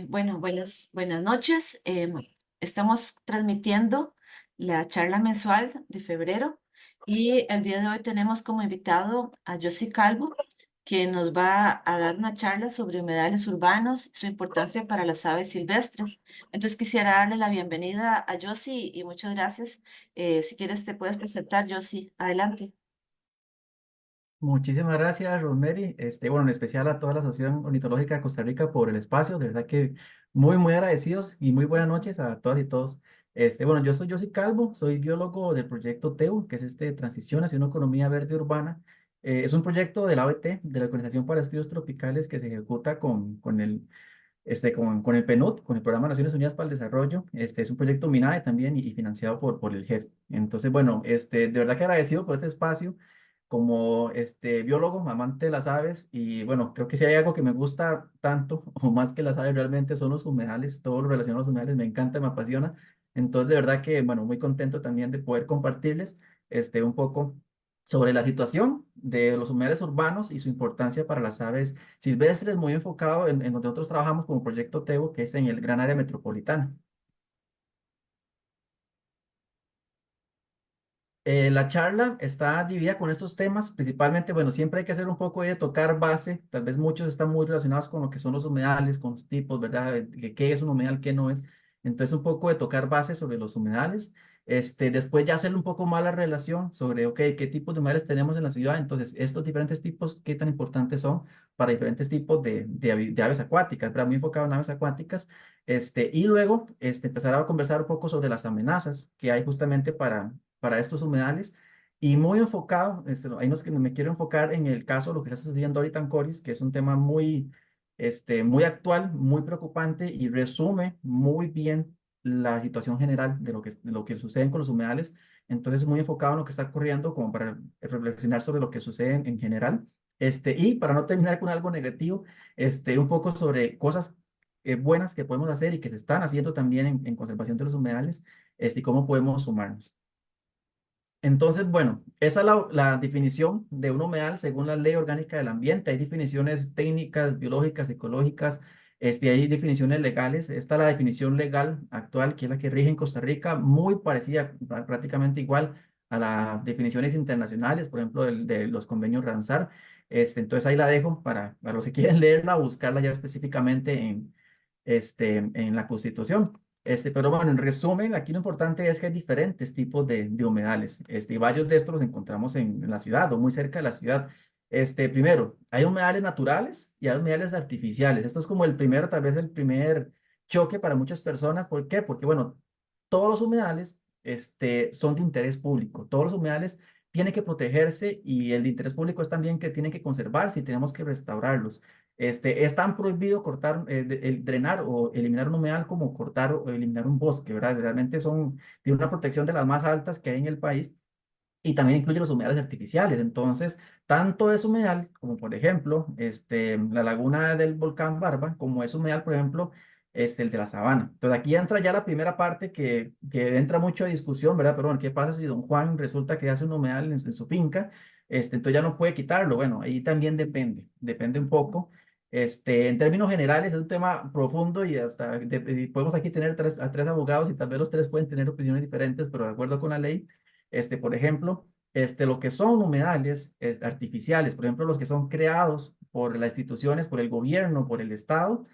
Bueno, buenas noches. Estamos transmitiendo la charla mensual de febrero y el día de hoy tenemos como invitado a Josy Calvo, que nos va a dar una charla sobre humedales urbanos y su importancia para las aves silvestres. Entonces quisiera darle la bienvenida a Josy y muchas gracias. Si quieres te puedes presentar, Josy. Adelante. Muchísimas gracias, Rosemary. Bueno, en especial a toda la Asociación Ornitológica de Costa Rica por el espacio. De verdad que muy agradecidos y muy buenas noches a todas y todos. Bueno, yo soy Josy Calvo, soy biólogo del proyecto TEU, que es Transición hacia una economía verde urbana. Es un proyecto de la OET, de la Organización para Estudios Tropicales, que se ejecuta con el PNUD, con el Programa de Naciones Unidas para el Desarrollo. Es un proyecto MINAE también y financiado por el GEF. Entonces, bueno, de verdad que agradecido por este espacio como biólogo, amante de las aves, y bueno, creo que si hay algo que me gusta tanto o más que las aves realmente son los humedales, todo lo relacionado a los humedales me encanta, me apasiona. Entonces, de verdad que, bueno, muy contento también de poder compartirles un poco sobre la situación de los humedales urbanos y su importancia para las aves silvestres, muy enfocado en donde nosotros trabajamos como Proyecto Tebo, que es en el gran área metropolitana. La charla está dividida con estos temas, principalmente, bueno, siempre hay que hacer un poco de tocar base, tal vez muchos están muy relacionados con lo que son los humedales, con los tipos, ¿verdad? De qué es un humedal, qué no es. Entonces, un poco de tocar base sobre los humedales. Después ya hacer un poco más la relación sobre, ok, qué tipos de humedales tenemos en la ciudad. Entonces, estos diferentes tipos, qué tan importantes son para diferentes tipos de aves acuáticas, ¿verdad? Muy enfocado en aves acuáticas. Y luego, empezar a conversar un poco sobre las amenazas que hay justamente para estos humedales y muy enfocado, ahí nos, que me quiero enfocar en el caso de lo que está sucediendo ahorita en Coris, que es un tema muy actual, muy preocupante y resume muy bien la situación general de lo que sucede con los humedales. Entonces, muy enfocado en lo que está ocurriendo, como para reflexionar sobre lo que sucede en general. Y para no terminar con algo negativo, un poco sobre cosas buenas que podemos hacer y que se están haciendo también en conservación de los humedales, y cómo podemos sumarnos. Entonces, bueno, esa es la definición de un humedal según la Ley Orgánica del Ambiente. Hay definiciones técnicas, biológicas, ecológicas, hay definiciones legales. Esta es la definición legal actual, que es la que rige en Costa Rica, muy parecida, prácticamente igual a las definiciones internacionales, por ejemplo, de los convenios Ramsar. Entonces ahí la dejo para los que quieren leerla, buscarla ya específicamente en la Constitución. Pero bueno, en resumen, aquí lo importante es que hay diferentes tipos de humedales. Y varios de estos los encontramos en la ciudad o muy cerca de la ciudad. Primero, hay humedales naturales y hay humedales artificiales. Esto es como el primero, tal vez el primer choque para muchas personas. ¿Por qué? Porque, bueno, todos los humedales, son de interés público. Todos los humedales tienen que protegerse y el de interés público es también que tienen que conservarse y tenemos que restaurarlos. Es tan prohibido cortar, el drenar o eliminar un humedal como cortar o eliminar un bosque, ¿verdad? Realmente tiene una protección de las más altas que hay en el país y también incluye los humedales artificiales. Entonces, tanto es humedal como, por ejemplo, la laguna del volcán Barba, como es humedal, por ejemplo, el de la Sabana. Entonces, aquí entra ya la primera parte que entra mucho a discusión, ¿verdad? Pero bueno, ¿qué pasa si don Juan resulta que hace un humedal en su finca? Entonces ya no puede quitarlo. Bueno, ahí también depende un poco. En términos generales, es un tema profundo y y podemos aquí tener a tres abogados y tal vez los tres pueden tener opiniones diferentes, pero de acuerdo con la ley. Por ejemplo, lo que son humedales artificiales, por ejemplo, los que son creados por las instituciones, por el gobierno, por el Estado,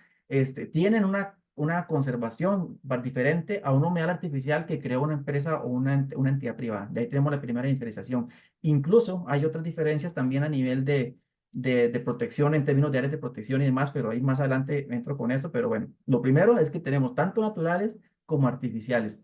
tienen una conservación diferente a un humedal artificial que creó una empresa o una entidad privada. De ahí tenemos la primera diferenciación. Incluso hay otras diferencias también a nivel de protección en términos de áreas de protección y demás, pero ahí más adelante entro con eso. Pero bueno, lo primero es que tenemos tanto naturales como artificiales.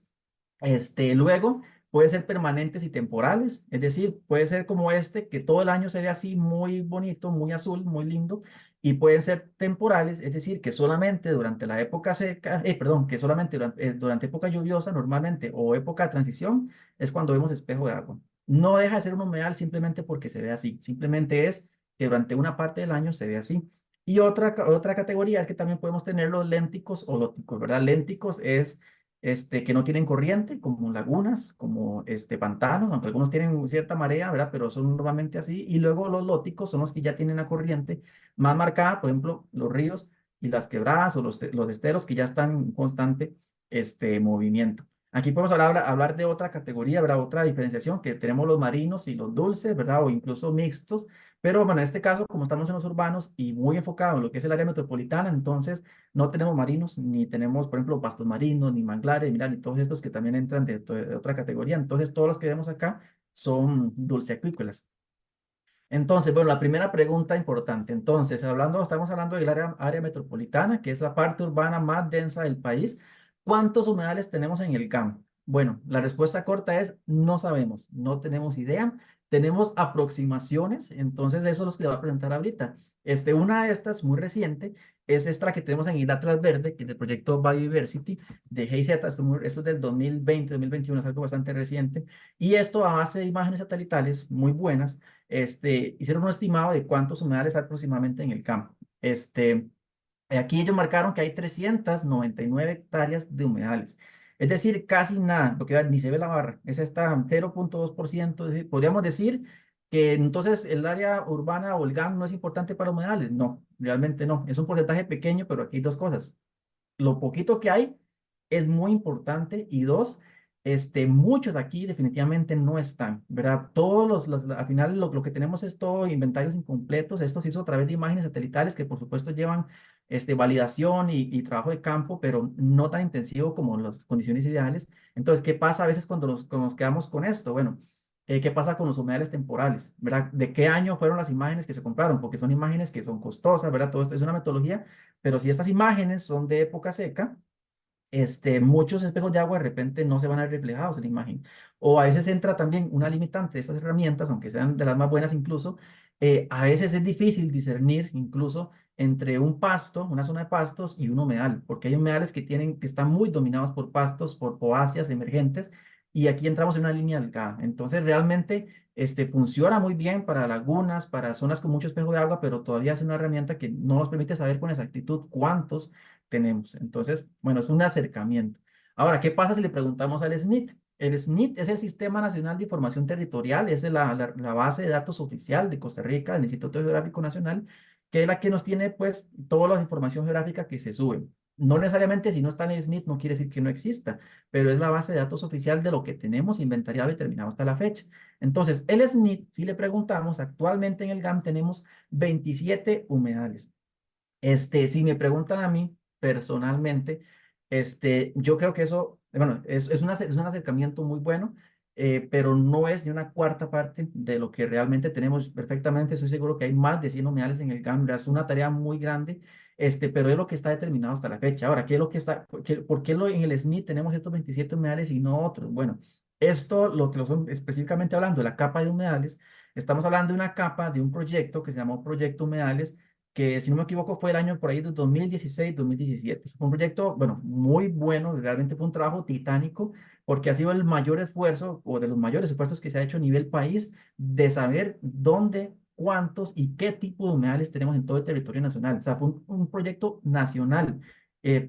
Luego puede ser permanentes y temporales, es decir, puede ser como que todo el año se ve así muy bonito, muy azul, muy lindo, y pueden ser temporales, es decir, que solamente durante la época seca, perdón, que solamente durante época lluviosa normalmente o época de transición es cuando vemos espejo de agua. No deja de ser un humedal simplemente porque se ve así, simplemente es que durante una parte del año se ve así. Y otra categoría es que también podemos tener los lénticos o lóticos, ¿verdad? Lénticos es que no tienen corriente, como lagunas, como pantanos, aunque algunos tienen cierta marea, ¿verdad? Pero son normalmente así. Y luego los lóticos son los que ya tienen la corriente más marcada, por ejemplo, los ríos y las quebradas o los esteros que ya están en constante movimiento. Aquí podemos hablar de otra categoría, ¿verdad? Otra diferenciación, que tenemos los marinos y los dulces, ¿verdad? O incluso mixtos. Pero bueno, en este caso, como estamos en los urbanos y muy enfocados en lo que es el área metropolitana, entonces no tenemos marinos, ni tenemos, por ejemplo, pastos marinos, ni manglares, mira, ni todos estos que también entran de otra categoría. Entonces, todos los que vemos acá son dulceacuícolas. Entonces, bueno, la primera pregunta importante. Entonces, estamos hablando del área metropolitana, que es la parte urbana más densa del país. ¿Cuántos humedales tenemos en el GAM? Bueno, la respuesta corta es no sabemos, no tenemos idea. Tenemos aproximaciones, entonces eso es lo que le voy a presentar ahorita. Una de estas, muy reciente, es esta la que tenemos en el Atlas Verde, que es del proyecto Biodiversity de GIZ. Esto es del 2020, 2021, es algo bastante reciente. Y esto a base de imágenes satelitales muy buenas hicieron un estimado de cuántos humedales hay aproximadamente en el campo. Aquí ellos marcaron que hay 399 hectáreas de humedales. Es decir, casi nada, porque ni se ve la barra. Es esta 0,2%. Es decir, podríamos decir que entonces el área urbana o el GAM no es importante para humedales. No, realmente no. Es un porcentaje pequeño, pero aquí hay dos cosas: lo poquito que hay es muy importante, y dos, muchos de aquí definitivamente no están, ¿verdad? Al final lo que tenemos es todo inventarios incompletos. Esto se hizo a través de imágenes satelitales que por supuesto llevan validación y trabajo de campo, pero no tan intensivo como las condiciones ideales. Entonces, ¿qué pasa a veces cuando nos quedamos con esto? Bueno, ¿qué pasa con los humedales temporales? ¿Verdad? ¿De qué año fueron las imágenes que se compraron? Porque son imágenes que son costosas, ¿verdad? Todo esto es una metodología, pero si estas imágenes son de época seca, muchos espejos de agua de repente no se van a ver reflejados en la imagen. O a veces entra también una limitante de estas herramientas, aunque sean de las más buenas incluso. A veces es difícil discernir incluso entre un pasto, una zona de pastos y un humedal, porque hay humedales que están muy dominados por pastos, por poáceas emergentes, y aquí entramos en una línea delgada. Entonces realmente funciona muy bien para lagunas, para zonas con mucho espejo de agua, pero todavía es una herramienta que no nos permite saber con exactitud cuántos tenemos. Entonces, bueno, es un acercamiento. Ahora, ¿qué pasa si le preguntamos al SNIT? El SNIT es el Sistema Nacional de Información Territorial, es la base de datos oficial de Costa Rica, del Instituto Geográfico Nacional, que es la que nos tiene, pues, toda la información geográfica que se sube. No necesariamente si no está en el SNIT no quiere decir que no exista, pero es la base de datos oficial de lo que tenemos inventariado y terminado hasta la fecha. Entonces, el SNIT, si le preguntamos, actualmente en el GAM tenemos 27 humedales. Si me preguntan a mí personalmente, yo creo que eso, bueno, es un acercamiento muy bueno, pero no es ni una cuarta parte de lo que realmente tenemos perfectamente. Estoy seguro que hay más de 100 humedales en el Gambia, es una tarea muy grande, pero es lo que está determinado hasta la fecha. Ahora, ¿qué es lo que está, por qué en el SNI tenemos estos 27 humedales y no otros? Bueno, esto, lo que lo son específicamente hablando de la capa de humedales, estamos hablando de una capa de un proyecto que se llamó Proyecto Humedales, que si no me equivoco fue el año por ahí de 2016-2017. Fue un proyecto, bueno, muy bueno, realmente fue un trabajo titánico, porque ha sido el mayor esfuerzo o de los mayores esfuerzos que se ha hecho a nivel país de saber dónde, cuántos y qué tipo de humedales tenemos en todo el territorio nacional. O sea, fue un proyecto nacional.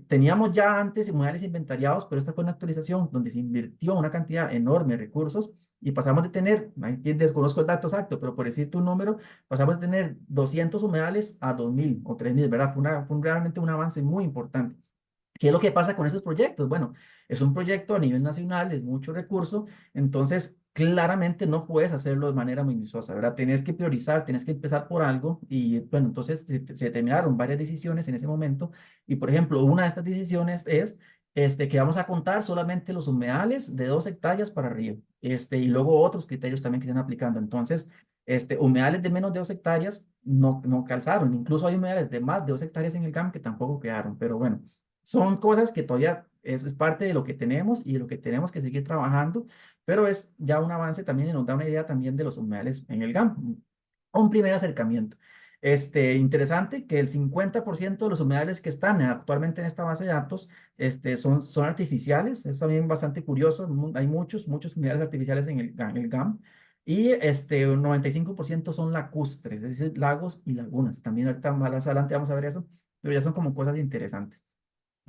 Teníamos ya antes humedales inventariados, pero esta fue una actualización donde se invirtió una cantidad enorme de recursos y pasamos de tener, aquí desconozco el dato exacto, pero por decirte un número, pasamos de tener 200 humedales a 2000 o 3000, ¿verdad? Realmente un avance muy importante. ¿Qué es lo que pasa con esos proyectos? Bueno, es un proyecto a nivel nacional, es mucho recurso, entonces claramente no puedes hacerlo de manera minuciosa, ¿verdad? Tienes que priorizar, tienes que empezar por algo y bueno, entonces se terminaron varias decisiones en ese momento y por ejemplo, una de estas decisiones es que vamos a contar solamente los humedales de 2 hectáreas para arriba, y luego otros criterios también que se están aplicando. Entonces, humedales de menos de 2 hectáreas no calzaron, incluso hay humedales de más de 2 hectáreas en el campo que tampoco quedaron, pero bueno. Son cosas que todavía es parte de lo que tenemos y de lo que tenemos que seguir trabajando, pero es ya un avance también y nos da una idea también de los humedales en el GAM. Un primer acercamiento. Interesante que el 50% de los humedales que están actualmente en esta base de datos son artificiales. Es también bastante curioso. Hay muchos humedales artificiales en el GAM. Y un 95% son lacustres, es decir, lagos y lagunas. También ahorita más adelante vamos a ver eso, pero ya son como cosas interesantes.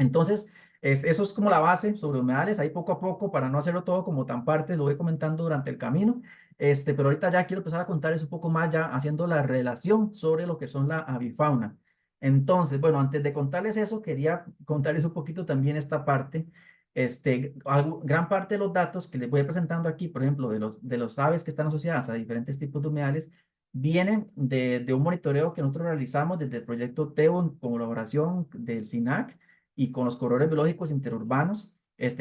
Entonces, eso es como la base sobre humedales. Ahí poco a poco, para no hacerlo todo como tan parte, lo voy comentando durante el camino. Pero ahorita ya quiero empezar a contarles un poco más, ya haciendo la relación sobre lo que son la avifauna. Entonces, bueno, antes de contarles eso, quería contarles un poquito también esta parte. Gran parte de los datos que les voy presentando aquí, por ejemplo, de los aves que están asociadas a diferentes tipos de humedales, vienen de un monitoreo que nosotros realizamos desde el proyecto TEO en colaboración del SINAC y con los corredores biológicos interurbanos.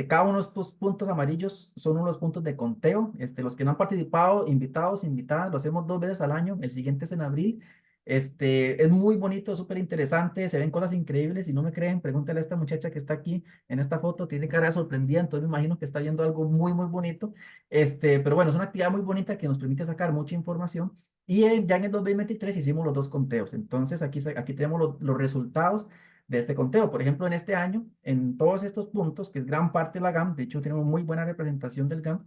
Cada uno de estos puntos amarillos son uno de los puntos de conteo. Los que no han participado, invitados, invitadas, lo hacemos 2 veces al año. El siguiente es en abril. Es muy bonito, súper interesante, se ven cosas increíbles. Si no me creen, pregúntale a esta muchacha que está aquí en esta foto, tiene cara de sorprendida, entonces me imagino que está viendo algo muy, muy bonito. Pero bueno, es una actividad muy bonita que nos permite sacar mucha información. Y ya en el 2023 hicimos los dos conteos. Entonces aquí tenemos los resultados de este conteo. Por ejemplo, en este año, en todos estos puntos, que es gran parte de la GAM, de hecho tenemos muy buena representación del GAM,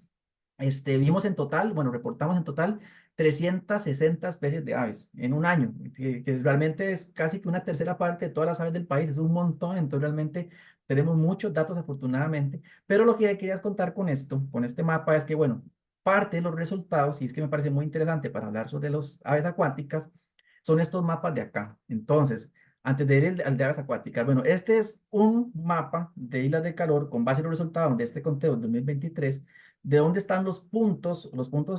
vimos en total, bueno, reportamos en total 360 especies de aves en un año, que realmente es casi que una tercera parte de todas las aves del país, es un montón, entonces realmente tenemos muchos datos afortunadamente, pero lo que quería contar con esto, con este mapa, es que, bueno, parte de los resultados, y es que me parece muy interesante para hablar sobre las aves acuáticas, son estos mapas de acá. Entonces, antes de ir al de aves acuáticas, bueno, este es un mapa de islas de calor con base en los resultados de este conteo en 2023 de dónde están los puntos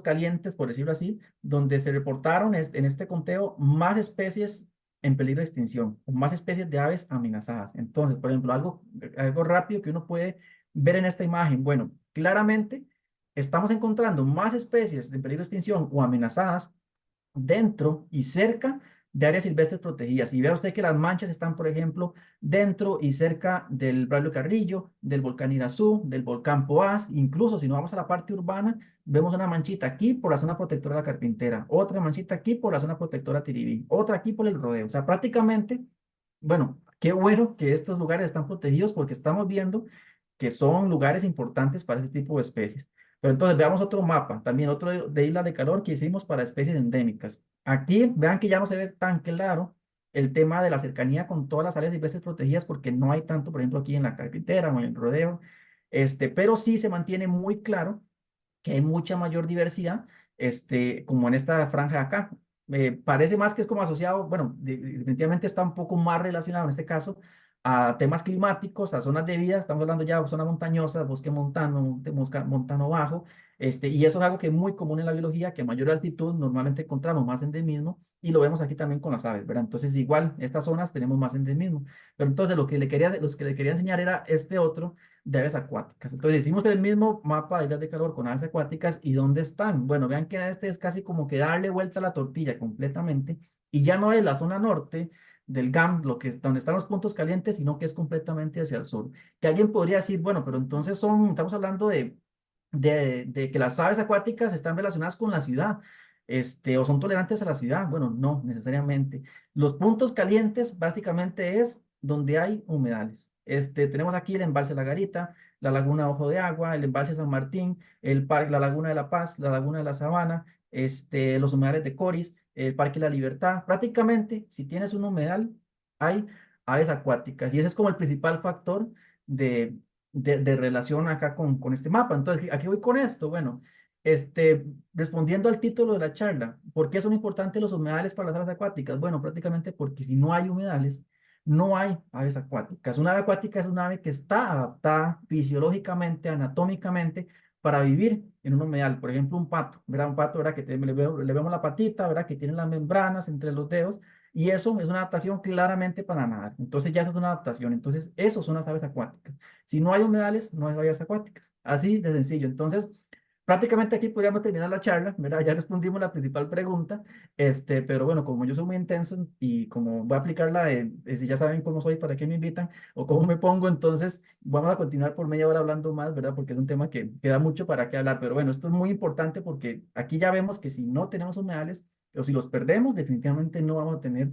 calientes, por decirlo así, donde se reportaron en este conteo más especies en peligro de extinción, o más especies de aves amenazadas. Entonces, por ejemplo, algo rápido que uno puede ver en esta imagen. Bueno, claramente estamos encontrando más especies en peligro de extinción o amenazadas dentro y cerca de áreas silvestres protegidas. Y vea usted que las manchas están, por ejemplo, dentro y cerca del Braulio Carrillo, del volcán Irazú, del volcán Poás. Incluso si nos vamos a la parte urbana, vemos una manchita aquí por la zona protectora de la Carpintera, otra manchita aquí por la zona protectora Tiribí, otra aquí por el Rodeo. O sea, prácticamente, bueno, qué bueno que estos lugares están protegidos porque estamos viendo que son lugares importantes para ese tipo de especies. Pero entonces veamos otro mapa, también otro de islas de calor que hicimos para especies endémicas. Aquí vean que ya no se ve tan claro el tema de la cercanía con todas las áreas silvestres protegidas porque no hay tanto, por ejemplo, aquí en la Carpintera o en el Rodeo, pero sí se mantiene muy claro que hay mucha mayor diversidad, como en esta franja de acá. Parece más que es como asociado, bueno, definitivamente está un poco más relacionado en este caso a temas climáticos, a zonas de vida, estamos hablando ya de zona montañosa, bosque montano, montano bajo, y eso es algo que es muy común en la biología, que a mayor altitud normalmente encontramos más endemismo, y lo vemos aquí también con las aves, ¿verdad? Entonces, igual, estas zonas tenemos más endemismo. Pero entonces, los que le quería enseñar era este otro, de aves acuáticas. Entonces hicimos el mismo mapa de islas de calor con aves acuáticas y ¿dónde están? Bueno, vean que este es casi como que darle vuelta a la tortilla completamente y ya no es la zona norte del GAM, donde están los puntos calientes, sino que es completamente hacia el sur. Que alguien podría decir, bueno, pero entonces estamos hablando de que las aves acuáticas están relacionadas con la ciudad. O son tolerantes a la ciudad. Bueno, no necesariamente. Los puntos calientes básicamente es donde hay humedales. Tenemos aquí el embalse La Garita, la laguna Ojo de Agua, el embalse San Martín, la laguna de La Paz, la laguna de la Sabana, los humedales de Coris, el Parque La Libertad. Prácticamente, si tienes un humedal, hay aves acuáticas y ese es como el principal factor de, de relación acá con este mapa. Entonces, ¿a qué voy con esto? Bueno, respondiendo al título de la charla, ¿por qué son importantes los humedales para las aves acuáticas? Bueno, prácticamente porque si no hay humedales, no hay aves acuáticas. Una ave acuática es una ave que está adaptada fisiológicamente, anatómicamente, para vivir en un humedal. Por ejemplo, un pato, ¿verdad? Un pato, ¿verdad? Le vemos la patita, ¿verdad? Que tiene las membranas entre los dedos. Y eso es una adaptación claramente para nadar. Entonces ya eso es una adaptación. Entonces, eso son las aves acuáticas. Si no hay humedales, no hay aves acuáticas. Así de sencillo. Entonces, prácticamente aquí podríamos terminar la charla, ¿verdad? Ya respondimos la principal pregunta, pero bueno, como yo soy muy intenso y como voy a aplicarla si ya saben cómo soy, para qué me invitan o cómo me pongo, entonces vamos a continuar por media hora hablando más, ¿verdad? Porque es un tema que da mucho para qué hablar, pero bueno, esto es muy importante porque aquí ya vemos que si no tenemos humedales o si los perdemos, definitivamente no vamos a tener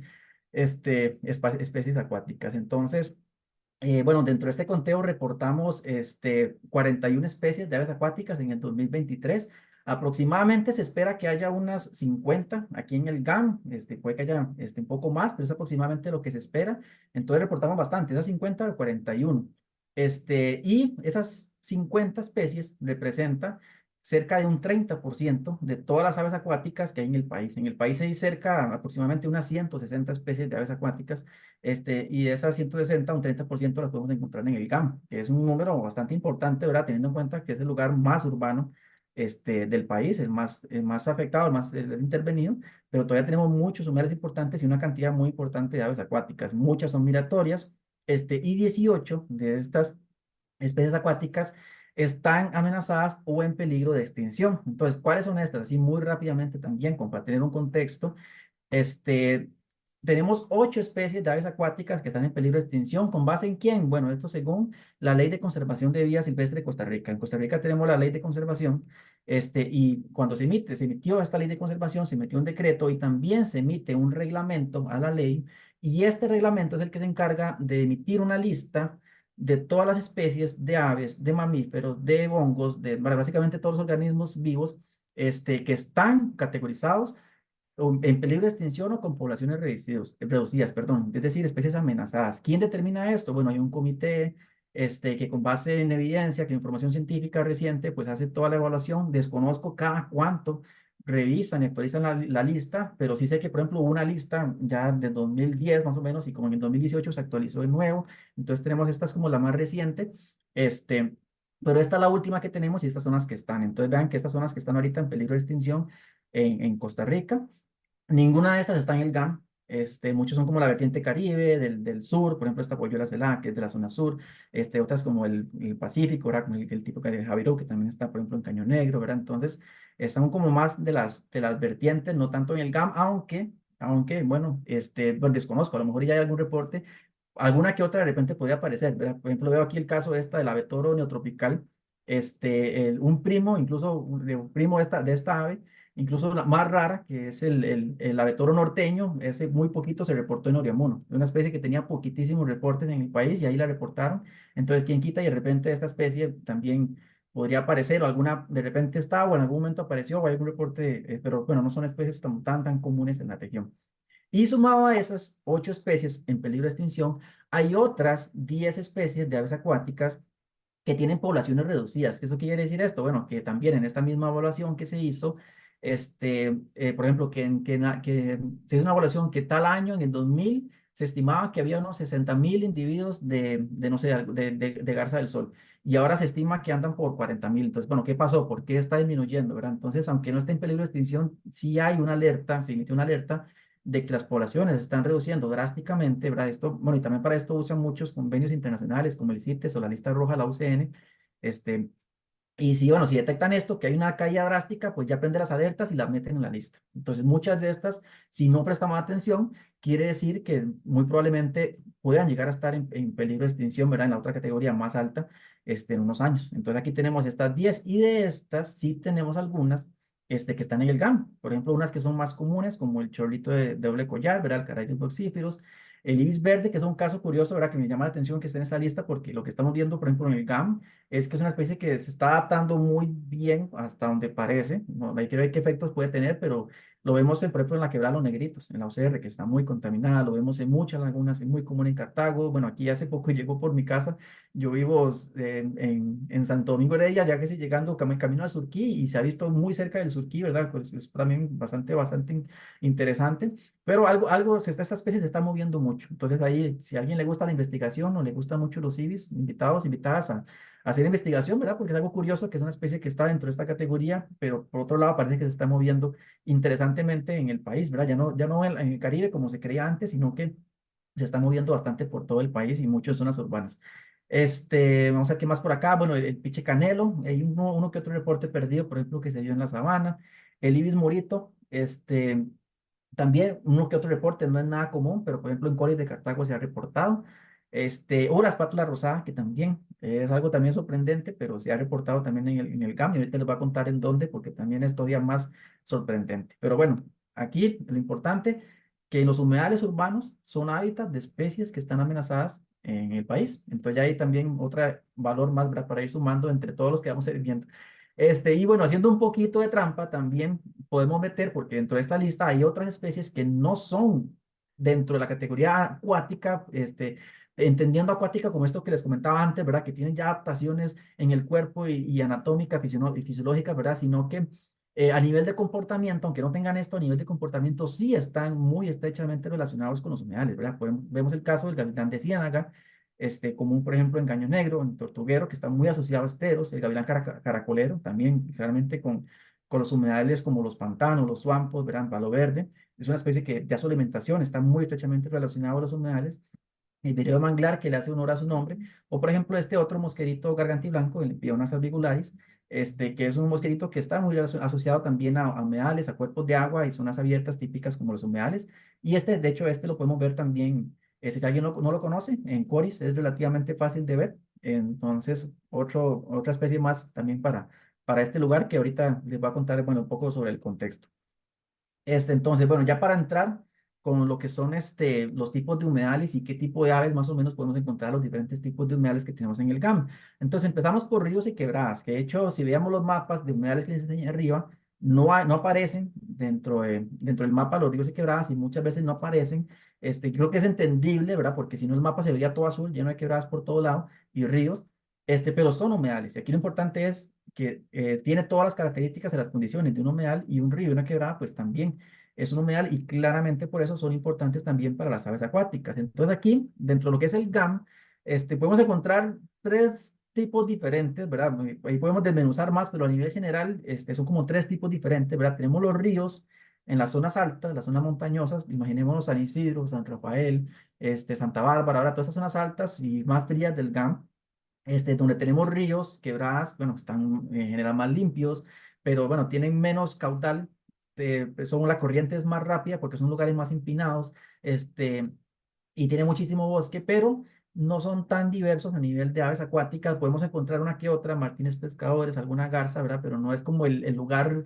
especies acuáticas. Entonces, bueno, dentro de este conteo reportamos 41 especies de aves acuáticas en el 2023. Aproximadamente se espera que haya unas 50 aquí en el GAM. Puede que haya un poco más, pero es aproximadamente lo que se espera. Entonces reportamos bastante, esas 50 o 41. Y esas 50 especies representan cerca de un 30% de todas las aves acuáticas que hay en el país. En el país hay cerca aproximadamente unas 160 especies de aves acuáticas, y de esas 160, un 30% las podemos encontrar en el GAM, que es un número bastante importante, ¿verdad? Teniendo en cuenta que es el lugar más urbano, del país, el más afectado, el más intervenido, pero todavía tenemos muchos humedales importantes y una cantidad muy importante de aves acuáticas. Muchas son migratorias, y 18 de estas especies acuáticas están amenazadas o en peligro de extinción. Entonces, ¿cuáles son estas? Así muy rápidamente también, como para tener un contexto. Este, Tenemos 8 especies de aves acuáticas que están en peligro de extinción. ¿Con base en quién? Bueno, esto según la Ley de Conservación de Vida Silvestre de Costa Rica. En Costa Rica tenemos la Ley de Conservación, y cuando se emitió esta Ley de Conservación, se emitió un decreto y también se emite un reglamento a la ley. Y este reglamento es el que se encarga de emitir una lista de todas las especies de aves, de mamíferos, de hongos, bueno, básicamente todos los organismos vivos, que están categorizados en peligro de extinción o con poblaciones reducidas, perdón, es decir, especies amenazadas. ¿Quién determina esto? Bueno, hay un comité, que con base en evidencia, que información científica reciente, pues hace toda la evaluación. Desconozco cada cuánto revisan y actualizan la lista, pero sí sé que, por ejemplo, hubo una lista ya de 2010 más o menos, y como en el 2018 se actualizó de nuevo. Entonces tenemos estas como la más reciente, pero esta es la última que tenemos y estas son las que están. Entonces vean que estas son las que están ahorita en peligro de extinción en Costa Rica. Ninguna de estas está en el GAM. Muchos son como la vertiente Caribe, del sur, por ejemplo, esta Polluela Celá, que es de la zona sur. Otras como el Pacífico, ¿verdad? Como el tipo de Javiró, que también está, por ejemplo, en Caño Negro, ¿verdad? Entonces, están como más de las vertientes, no tanto en el GAM, aunque bueno, bueno, desconozco, a lo mejor ya hay algún reporte, alguna que otra de repente podría aparecer, ¿verdad? Por ejemplo, veo aquí el caso esta del abetoro neotropical, un primo, incluso de un primo de esta ave, incluso la más rara, que es el abetoro norteño. Ese muy poquito se reportó en Oriamuno. Es una especie que tenía poquitísimos reportes en el país y ahí la reportaron. Entonces, ¿quién quita? Y de repente esta especie también podría aparecer, o alguna de repente está, o en algún momento apareció, o hay algún reporte, pero bueno, no son especies tan comunes en la región. Y sumado a esas 8 especies en peligro de extinción, hay otras 10 especies de aves acuáticas que tienen poblaciones reducidas. ¿Qué eso quiere decir esto? Bueno, que también en esta misma evaluación que se hizo, por ejemplo, que se hizo una evaluación que tal año, en el 2000, se estimaba que había unos 60.000 individuos no sé, de garza del sol. Y ahora se estima que andan por 40.000. Entonces, bueno, ¿qué pasó? ¿Por qué está disminuyendo, verdad? Entonces, aunque no esté en peligro de extinción, sí hay una alerta, se emitió una alerta de que las poblaciones se están reduciendo drásticamente, ¿verdad? Bueno, y también para esto usan muchos convenios internacionales como el CITES o la lista roja, la UCN. este, y si, bueno, si detectan esto, que hay una caída drástica, pues ya prenden las alertas y las meten en la lista. Entonces, muchas de estas, si no prestamos atención, quiere decir que muy probablemente puedan llegar a estar en peligro de extinción, ¿verdad? En la otra categoría más alta, en unos años. Entonces, aquí tenemos estas 10 y de estas sí tenemos algunas, que están en el GAM. Por ejemplo, unas que son más comunes, como el chorlito de doble collar, ¿verdad? El Carayos boxíferos. El ibis verde, que es un caso curioso, ¿verdad? Que me llama la atención que esté en esta lista porque lo que estamos viendo, por ejemplo, en el GAM, es que es una especie que se está adaptando muy bien hasta donde parece. No, hay que ver qué efectos puede tener, pero lo vemos, por ejemplo, en la quebrada Los Negritos, en la UCR, que está muy contaminada. Lo vemos en muchas lagunas, es muy común en Cartago. Bueno, aquí hace poco llegó por mi casa. Yo vivo en Santo Domingo de Heredia, ya que sí, llegando camino al Surquí, y se ha visto muy cerca del Surquí, ¿verdad? Pues es también bastante interesante. Pero esta especie se está moviendo mucho. Entonces ahí, si a alguien le gusta la investigación o le gustan mucho los ibis, invitadas a hacer investigación, ¿verdad? Porque es algo curioso que es una especie que está dentro de esta categoría, pero por otro lado parece que se está moviendo interesantemente en el país, ¿verdad? Ya no en el Caribe como se creía antes, sino que se está moviendo bastante por todo el país y muchas zonas urbanas. Vamos a ver qué más por acá. Bueno, el piche canelo, hay uno que otro reporte perdido, por ejemplo, que se dio en la sabana. El ibis morito, también uno que otro reporte, no es nada común, pero por ejemplo en Colis de Cartago se ha reportado. O la espátula rosada, que también es algo también sorprendente, pero se ha reportado también en el GAM, y ahorita les voy a contar en dónde, porque también es todavía más sorprendente. Pero bueno, aquí lo importante, que los humedales urbanos son hábitats de especies que están amenazadas en el país. Entonces ya hay también otro valor más, ¿verdad? Para ir sumando entre todos los que vamos a ir viendo. Y bueno, haciendo un poquito de trampa también podemos meter, porque dentro de esta lista hay otras especies que no son dentro de la categoría acuática, entendiendo acuática como esto que les comentaba antes, ¿verdad? Que tienen ya adaptaciones en el cuerpo y anatómica y fisiológica, ¿verdad? Sino que a nivel de comportamiento, aunque no tengan esto, a nivel de comportamiento sí están muy estrechamente relacionados con los humedales, ¿verdad? Vemos el caso del gavilán de ciénaga, común, por ejemplo, en Caño Negro, en Tortuguero, que está muy asociado a esteros, el gavilán caracolero, también claramente con los humedales como los pantanos, los suampos, ¿verdad? Palo verde, es una especie que ya su alimentación está muy estrechamente relacionada a los humedales, el vireo manglar que le hace honor a su nombre, o por ejemplo este otro mosquerito gargantiblanco, el Pionas albigularis, que es un mosquerito que está muy asociado también a humedales, a cuerpos de agua y zonas abiertas típicas como los humedales, y de hecho, lo podemos ver también, si alguien no lo conoce, en Coris es relativamente fácil de ver, entonces otra especie más también para este lugar que ahorita les voy a contar, bueno, un poco sobre el contexto. Entonces, bueno, ya para entrar con lo que son los tipos de humedales y qué tipo de aves más o menos podemos encontrar los diferentes tipos de humedales que tenemos en el GAM. Entonces, empezamos por ríos y quebradas, que de hecho, si veamos los mapas de humedales que les enseñé arriba, no aparecen dentro del mapa los ríos y quebradas y muchas veces no aparecen. Creo que es entendible, ¿verdad? Porque si no el mapa se vería todo azul, lleno de quebradas por todo lado y ríos, pero son humedales. Y aquí lo importante es que tiene todas las características y las condiciones de un humedal y un río y una quebrada, pues también es un humedal y claramente por eso son importantes también para las aves acuáticas. Entonces aquí, dentro de lo que es el GAM, podemos encontrar tres tipos diferentes, ¿verdad? Ahí podemos desmenuzar más, pero a nivel general, son como tres tipos diferentes, ¿verdad? Tenemos los ríos en las zonas altas, las zonas montañosas, imaginémonos San Isidro, San Rafael, Santa Bárbara, ahora todas esas zonas altas y más frías del GAM, donde tenemos ríos, quebradas, bueno, están en general más limpios, pero bueno, tienen menos caudal, son la corriente es más rápida porque son lugares más empinados, y tiene muchísimo bosque, pero no son tan diversos a nivel de aves acuáticas. Podemos encontrar una que otra, martines pescadores, alguna garza, ¿verdad? Pero no es como el lugar,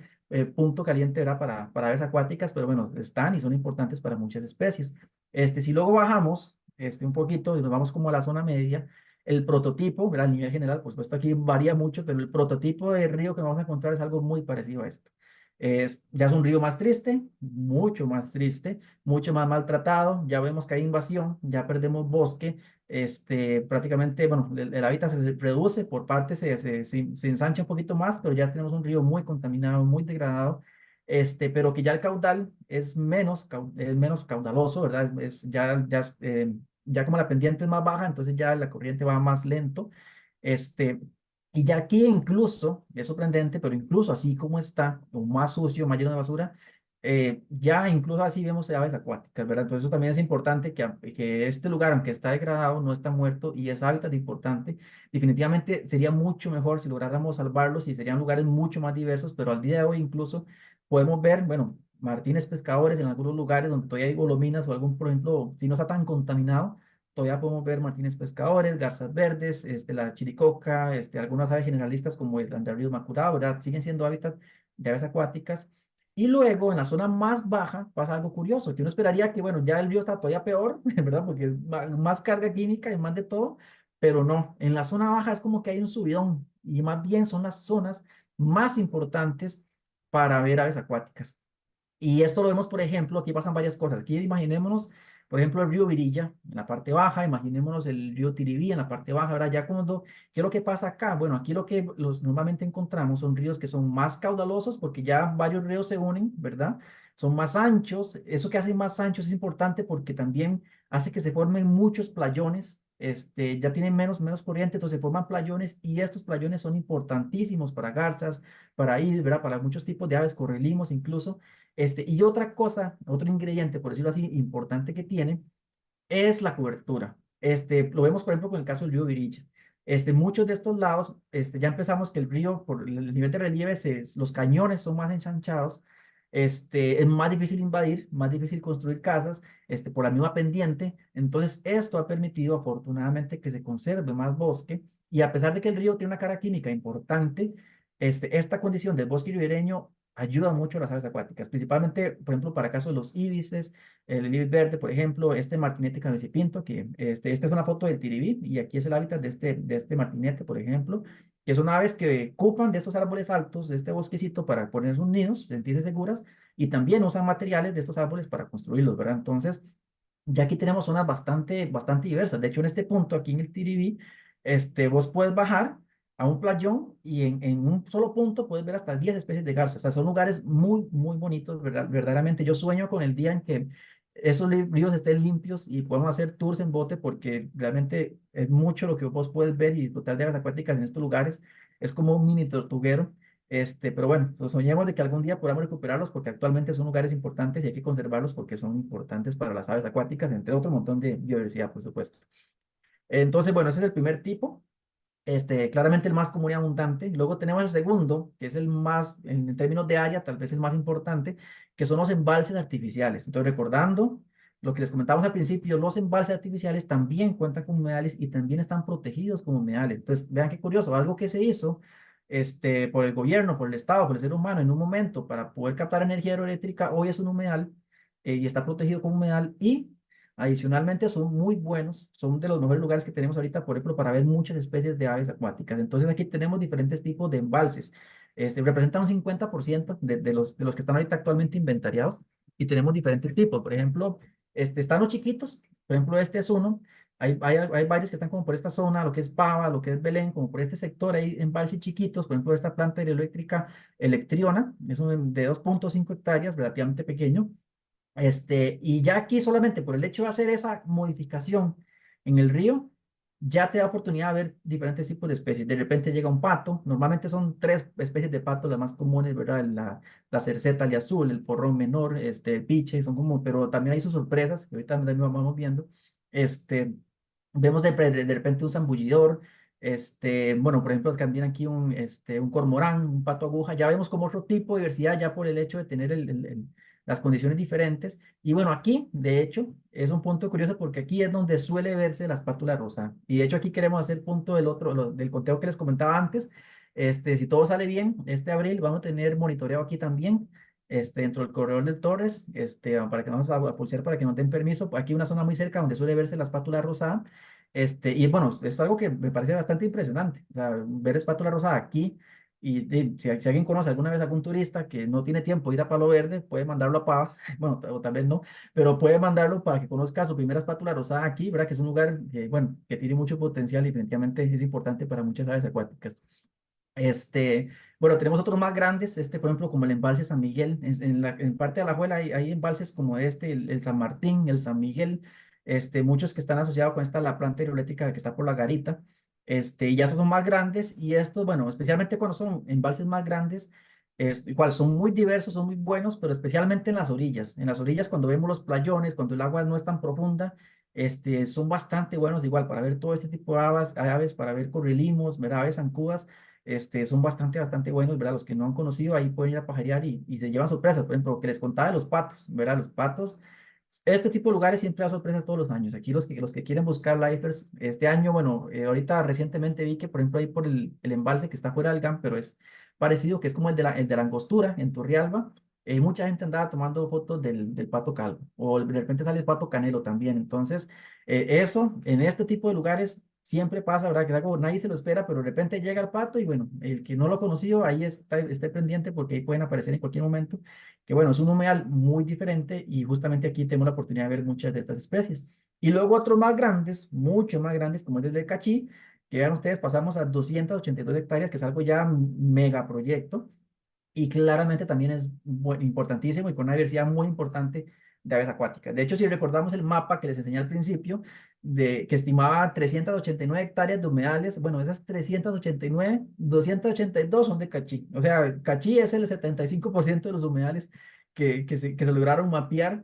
punto caliente, ¿verdad? Para aves acuáticas, pero bueno, están y son importantes para muchas especies. Si luego bajamos, un poquito y nos vamos como a la zona media, el prototipo, ¿verdad? A nivel general, por supuesto aquí varía mucho, pero el prototipo de río que vamos a encontrar es algo muy parecido a esto. Ya es un río más triste, mucho más triste, mucho más maltratado, ya vemos que hay invasión, ya perdemos bosque, prácticamente, bueno, el hábitat se reduce, por partes se ensancha un poquito más, pero ya tenemos un río muy contaminado, muy degradado, pero que ya el caudal es menos caudaloso, ¿verdad? Ya como la pendiente es más baja, entonces ya la corriente va más lento, este, y ya aquí incluso, es sorprendente, pero incluso así como está, o más sucio, más lleno de basura, ya incluso así vemos aves acuáticas, ¿verdad? Entonces eso también es importante que este lugar, aunque está degradado, no está muerto y es hábitat importante. Definitivamente sería mucho mejor si lográramos salvarlos y serían lugares mucho más diversos, pero al día de hoy incluso podemos ver, bueno, martines pescadores en algunos lugares donde todavía hay golominas o algún, por ejemplo, si no está tan contaminado, todavía podemos ver martines pescadores, garzas verdes, la chiricoca, algunas aves generalistas como el andarrío macurado, ¿verdad? Siguen siendo hábitat de aves acuáticas. Y luego en la zona más baja pasa algo curioso, que uno esperaría que, bueno, ya el río está todavía peor, ¿verdad? Porque es más carga química y más de todo, pero no, en la zona baja es como que hay un subidón y más bien son las zonas más importantes para ver aves acuáticas. Y esto lo vemos, por ejemplo, aquí pasan varias cosas. Aquí imaginémonos, por ejemplo, el río Virilla en la parte baja, imaginémonos el río Tiribí en la parte baja, ¿verdad? Ya cuando, ¿qué es lo que pasa acá? Bueno, aquí lo que normalmente encontramos son ríos que son más caudalosos porque ya varios ríos se unen, ¿verdad? Son más anchos. Eso que hace más anchos es importante porque también hace que se formen muchos playones. Ya tienen menos corriente, entonces se forman playones y estos playones son importantísimos para garzas, para ir, ¿verdad? Para muchos tipos de aves, correlimos incluso. Y otra cosa, otro ingrediente, por decirlo así, importante que tiene, es la cobertura. Lo vemos, por ejemplo, con el caso del río Virilla. Muchos de estos lados, ya empezamos que el río, por el nivel de relieve, los cañones son más ensanchados, es más difícil invadir, más difícil construir casas, por la misma pendiente. Entonces, esto ha permitido, afortunadamente, que se conserve más bosque. Y a pesar de que el río tiene una carga química importante, esta condición del bosque ribereño ayuda mucho a las aves acuáticas, principalmente, por ejemplo, para casos de los íbices, el ibis verde, por ejemplo, este martinete cabecipinto, que esta es una foto del tiribí, y aquí es el hábitat de este martinete, por ejemplo, que son aves que ocupan de estos árboles altos, de este bosquecito, para poner sus nidos, sentirse seguras, y también usan materiales de estos árboles para construirlos, ¿verdad? Entonces, ya aquí tenemos zonas bastante diversas. De hecho, en este punto, aquí en el Tirirí, vos puedes bajar a un playón y en un solo punto puedes ver hasta 10 especies de garzas. O sea, son lugares muy bonitos, verdaderamente. Yo sueño con el día en que esos ríos estén limpios y podemos hacer tours en bote porque realmente es mucho lo que vos puedes ver y disfrutar de aves acuáticas en estos lugares. Es como un mini tortuguero. Pero bueno, pues soñemos de que algún día podamos recuperarlos porque actualmente son lugares importantes y hay que conservarlos porque son importantes para las aves acuáticas, entre otro montón de biodiversidad, por supuesto. Entonces, bueno, ese es el primer tipo, claramente el más común y abundante. Luego tenemos el segundo, que es el más, en términos de área, tal vez el más importante, que son los embalses artificiales. Entonces, recordando lo que les comentamos al principio, los embalses artificiales también cuentan con humedales y también están protegidos como humedales. Entonces, vean qué curioso, algo que se hizo por el gobierno, por el Estado, por el ser humano en un momento para poder captar energía hidroeléctrica, hoy es un humedal y está protegido como humedal y adicionalmente son muy buenos, son de los mejores lugares que tenemos ahorita, por ejemplo, para ver muchas especies de aves acuáticas. Entonces aquí tenemos diferentes tipos de embalses. Representan un 50% de los que están ahorita actualmente inventariados y tenemos diferentes tipos. Por ejemplo, están los chiquitos, por ejemplo, este es uno. Hay varios que están como por esta zona, lo que es Pava, lo que es Belén, como por este sector, hay embalses chiquitos, por ejemplo, esta planta hidroeléctrica Electriona, es un de 2.5 hectáreas, relativamente pequeño. Y ya aquí solamente por el hecho de hacer esa modificación en el río, ya te da oportunidad de ver diferentes tipos de especies. De repente llega un pato, normalmente son tres especies de pato las más comunes, ¿verdad? La cerceta de azul, el porrón menor, el piche, son como, pero también hay sus sorpresas, que ahorita también vamos viendo. Este, vemos de repente un zambullidor, bueno, por ejemplo, también aquí un cormorán, un pato aguja, ya vemos como otro tipo de diversidad ya por el hecho de tener las condiciones diferentes. Y bueno, aquí, de hecho, es un punto curioso porque aquí es donde suele verse la espátula rosa. Y de hecho aquí queremos hacer punto del otro, del conteo que les comentaba antes. Si todo sale bien, este abril vamos a tener monitoreado aquí también. Dentro del corredor del Torres, para que no nos a pulsar, para que no den permiso, aquí una zona muy cerca donde suele verse la espátula rosada, y bueno, es algo que me parece bastante impresionante, o sea, ver espátula rosada aquí, si alguien conoce alguna vez algún turista que no tiene tiempo de ir a Palo Verde, puede mandarlo a Pavas, bueno, o tal vez no, pero puede mandarlo para que conozca su primera espátula rosada aquí, ¿verdad? Que es un lugar que, bueno, que tiene mucho potencial y definitivamente es importante para muchas aves acuáticas. Este, bueno, tenemos otros más grandes, por ejemplo, como el embalse San Miguel. En parte de Alajuela hay embalses como el San Martín, el San Miguel, muchos que están asociados con la planta hidroeléctrica que está por la Garita, y ya son más grandes. Y estos, bueno, especialmente cuando son embalses más grandes, igual son muy diversos, son muy buenos, pero especialmente en las orillas. En las orillas, cuando vemos los playones, cuando el agua no es tan profunda, son bastante buenos igual para ver todo este tipo de aves, para ver correlimos, ver aves zancudas, son bastante buenos, ¿verdad? Los que no han conocido ahí pueden ir a pajarear y se llevan sorpresas. Por ejemplo, lo que les contaba de los patos, ¿verdad? Los patos, este tipo de lugares siempre da sorpresas todos los años. Aquí los que quieren buscar lifers, este año, bueno, ahorita recientemente vi que, por ejemplo, ahí por el embalse que está fuera del GAM, pero es parecido, que es como el de la Angostura, en Turrialba. Mucha gente andaba tomando fotos del pato calvo, o de repente sale el pato canelo también. Entonces, eso, en este tipo de lugares siempre pasa, ¿verdad? Que es algo, nadie se lo espera, pero de repente llega el pato y bueno, el que no lo ha conocido, ahí esté pendiente porque ahí pueden aparecer en cualquier momento. Que bueno, es un humedal muy diferente y justamente aquí tengo la oportunidad de ver muchas de estas especies. Y luego otros más grandes, mucho más grandes, como es el de Cachí, que vean ustedes, pasamos a 282 hectáreas, que es algo ya mega proyecto. Y claramente también es importantísimo y con una diversidad muy importante de aves acuáticas. De hecho, si recordamos el mapa que les enseñé al principio, que estimaba 389 hectáreas de humedales, bueno, esas 389, 282 son de Cachí. O sea, Cachí es el 75% de los humedales que se lograron mapear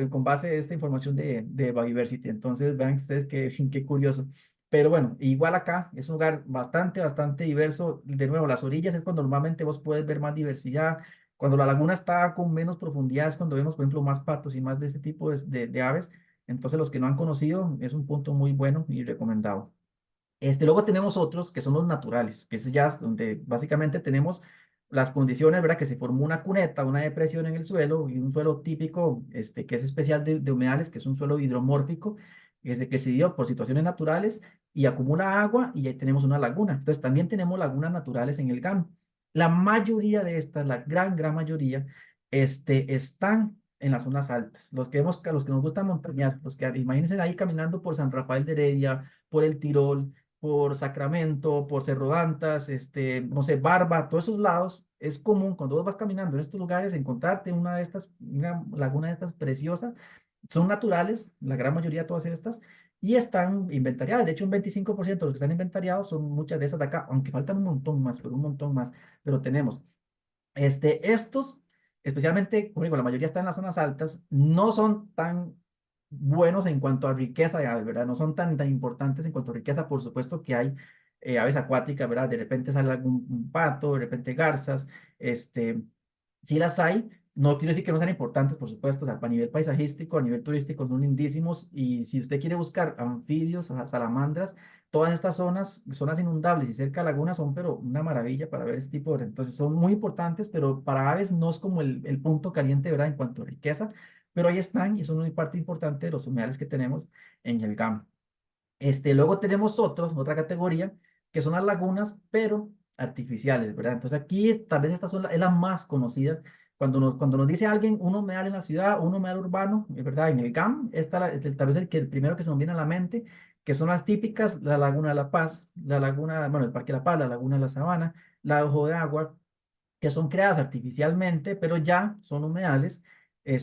con base de esta información de Biodiversity. Entonces, vean ustedes qué curioso. Pero bueno, igual acá es un lugar bastante diverso. De nuevo, las orillas es cuando normalmente vos puedes ver más diversidad. Cuando la laguna está con menos profundidad es cuando vemos, por ejemplo, más patos y más de este tipo de aves. Entonces, los que no han conocido es un punto muy bueno y recomendado. Luego tenemos otros que son los naturales, que es ya donde básicamente tenemos las condiciones, ¿verdad? Que se formó una cuneta, una depresión en el suelo y un suelo típico, que es especial de humedales, que es un suelo hidromórfico, que se dio por situaciones naturales y acumula agua y ahí tenemos una laguna. Entonces también tenemos lagunas naturales en el GAM. La mayoría de estas, la gran mayoría, están en las zonas altas. Los que nos gusta montañar, imagínense ahí caminando por San Rafael de Heredia, por el Tirol, por Sacramento, por Cerro Dantas, no sé, Barba, todos esos lados, es común cuando vos vas caminando en estos lugares encontrarte una laguna de estas preciosa. Son naturales, la gran mayoría de todas estas, y están inventariadas. De hecho, un 25% de los que están inventariados son muchas de esas de acá, aunque faltan un montón más, pero un montón más, pero tenemos. Estos, especialmente, como digo, la mayoría están en las zonas altas, no son tan buenos en cuanto a riqueza de aves, ¿verdad? No son tan importantes en cuanto a riqueza, por supuesto que hay aves acuáticas, ¿verdad? De repente sale algún un pato, de repente garzas, sí las hay. No quiero decir que no sean importantes, por supuesto, o sea, a nivel paisajístico, a nivel turístico, son lindísimos. Y si usted quiere buscar anfibios, salamandras, todas estas zonas inundables y cerca de lagunas son, pero una maravilla para ver este tipo de. Entonces, son muy importantes, pero para aves no es como el punto caliente, ¿verdad? En cuanto a riqueza, pero ahí están y son una parte importante de los humedales que tenemos en el GAM. Luego tenemos otra categoría, que son las lagunas, pero artificiales, ¿verdad? Entonces aquí tal vez esta es la más conocida. Cuando nos dice alguien un humedal en la ciudad, un humedal urbano, ¿verdad? En el GAM, tal vez el primero que se nos viene a la mente, que son las típicas, la Laguna de la Paz, la Laguna, bueno, el Parque La Paz, la Laguna de la Sabana, la Ojo de Agua, que son creadas artificialmente, pero ya son humedales.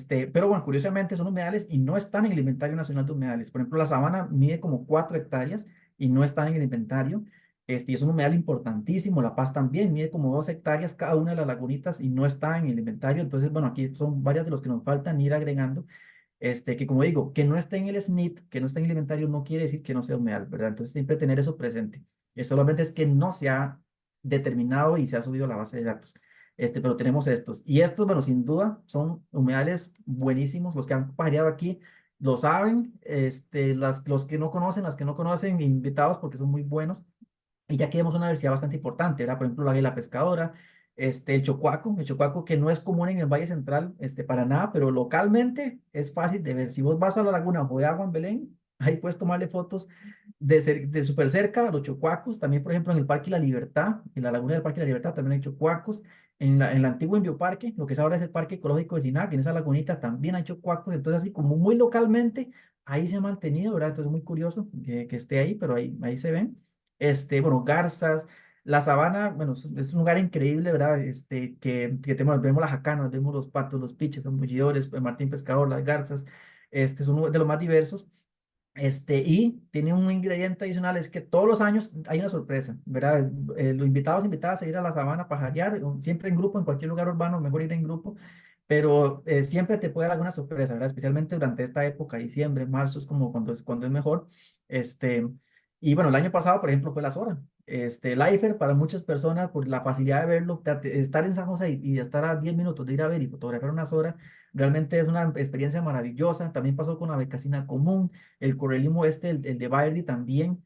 Pero bueno, curiosamente son humedales y no están en el inventario nacional de humedales. Por ejemplo, la sabana mide como 4 hectáreas y no están en el inventario. Y es un humedal importantísimo. La Paz también mide como 2 hectáreas cada una de las lagunitas y no está en el inventario. Entonces, bueno, aquí son varias de los que nos faltan ir agregando. Que como digo, que no esté en el SNIT, que no esté en el inventario, no quiere decir que no sea humedal, ¿verdad? Entonces, siempre tener eso presente. Solamente es que no se ha determinado y se ha subido a la base de datos. Pero tenemos estos. Y estos, bueno, sin duda, son humedales buenísimos. Los que han pareado aquí lo saben. Los que no conocen, las que no conocen, invitados porque son muy buenos. Y ya que vemos una diversidad bastante importante, ¿verdad? Por ejemplo, la águila pescadora, el chocuaco que no es común en el Valle Central, para nada, pero localmente es fácil de ver. Si vos vas a la laguna Ojo de Agua en Belén, ahí puedes tomarle fotos de súper cerca a los chocuacos. También, por ejemplo, en el Parque La Libertad, en la laguna del Parque La Libertad también hay chocuacos. En la antigua Bioparque, lo que es ahora es el Parque Ecológico de Sinac, en esa lagunita también hay chocuacos. Entonces, así como muy localmente, ahí se ha mantenido, ¿verdad? Entonces, es muy curioso que esté ahí, pero ahí se ven. Bueno, garzas, la sabana, bueno, es un lugar increíble, ¿verdad? Vemos las jacanas, vemos los patos, los piches, los bullidores, el martín pescador, las garzas, es uno de los más diversos. Y tiene un ingrediente adicional, es que todos los años hay una sorpresa, ¿verdad? Los invitadas a ir a la sabana a pajarear, siempre en grupo, en cualquier lugar urbano, mejor ir en grupo, pero siempre te puede dar alguna sorpresa, ¿verdad? Especialmente durante esta época, diciembre, marzo, es como cuando es mejor. Este, y bueno, el año pasado, por ejemplo, fue la Zora. El Eiffel, para muchas personas, por la facilidad de verlo, estar en San José y estar a 10 minutos de ir a ver y fotografiar una Zora, realmente es una experiencia maravillosa. También pasó con la Becasina Común, el correlismo el de Bairdi también.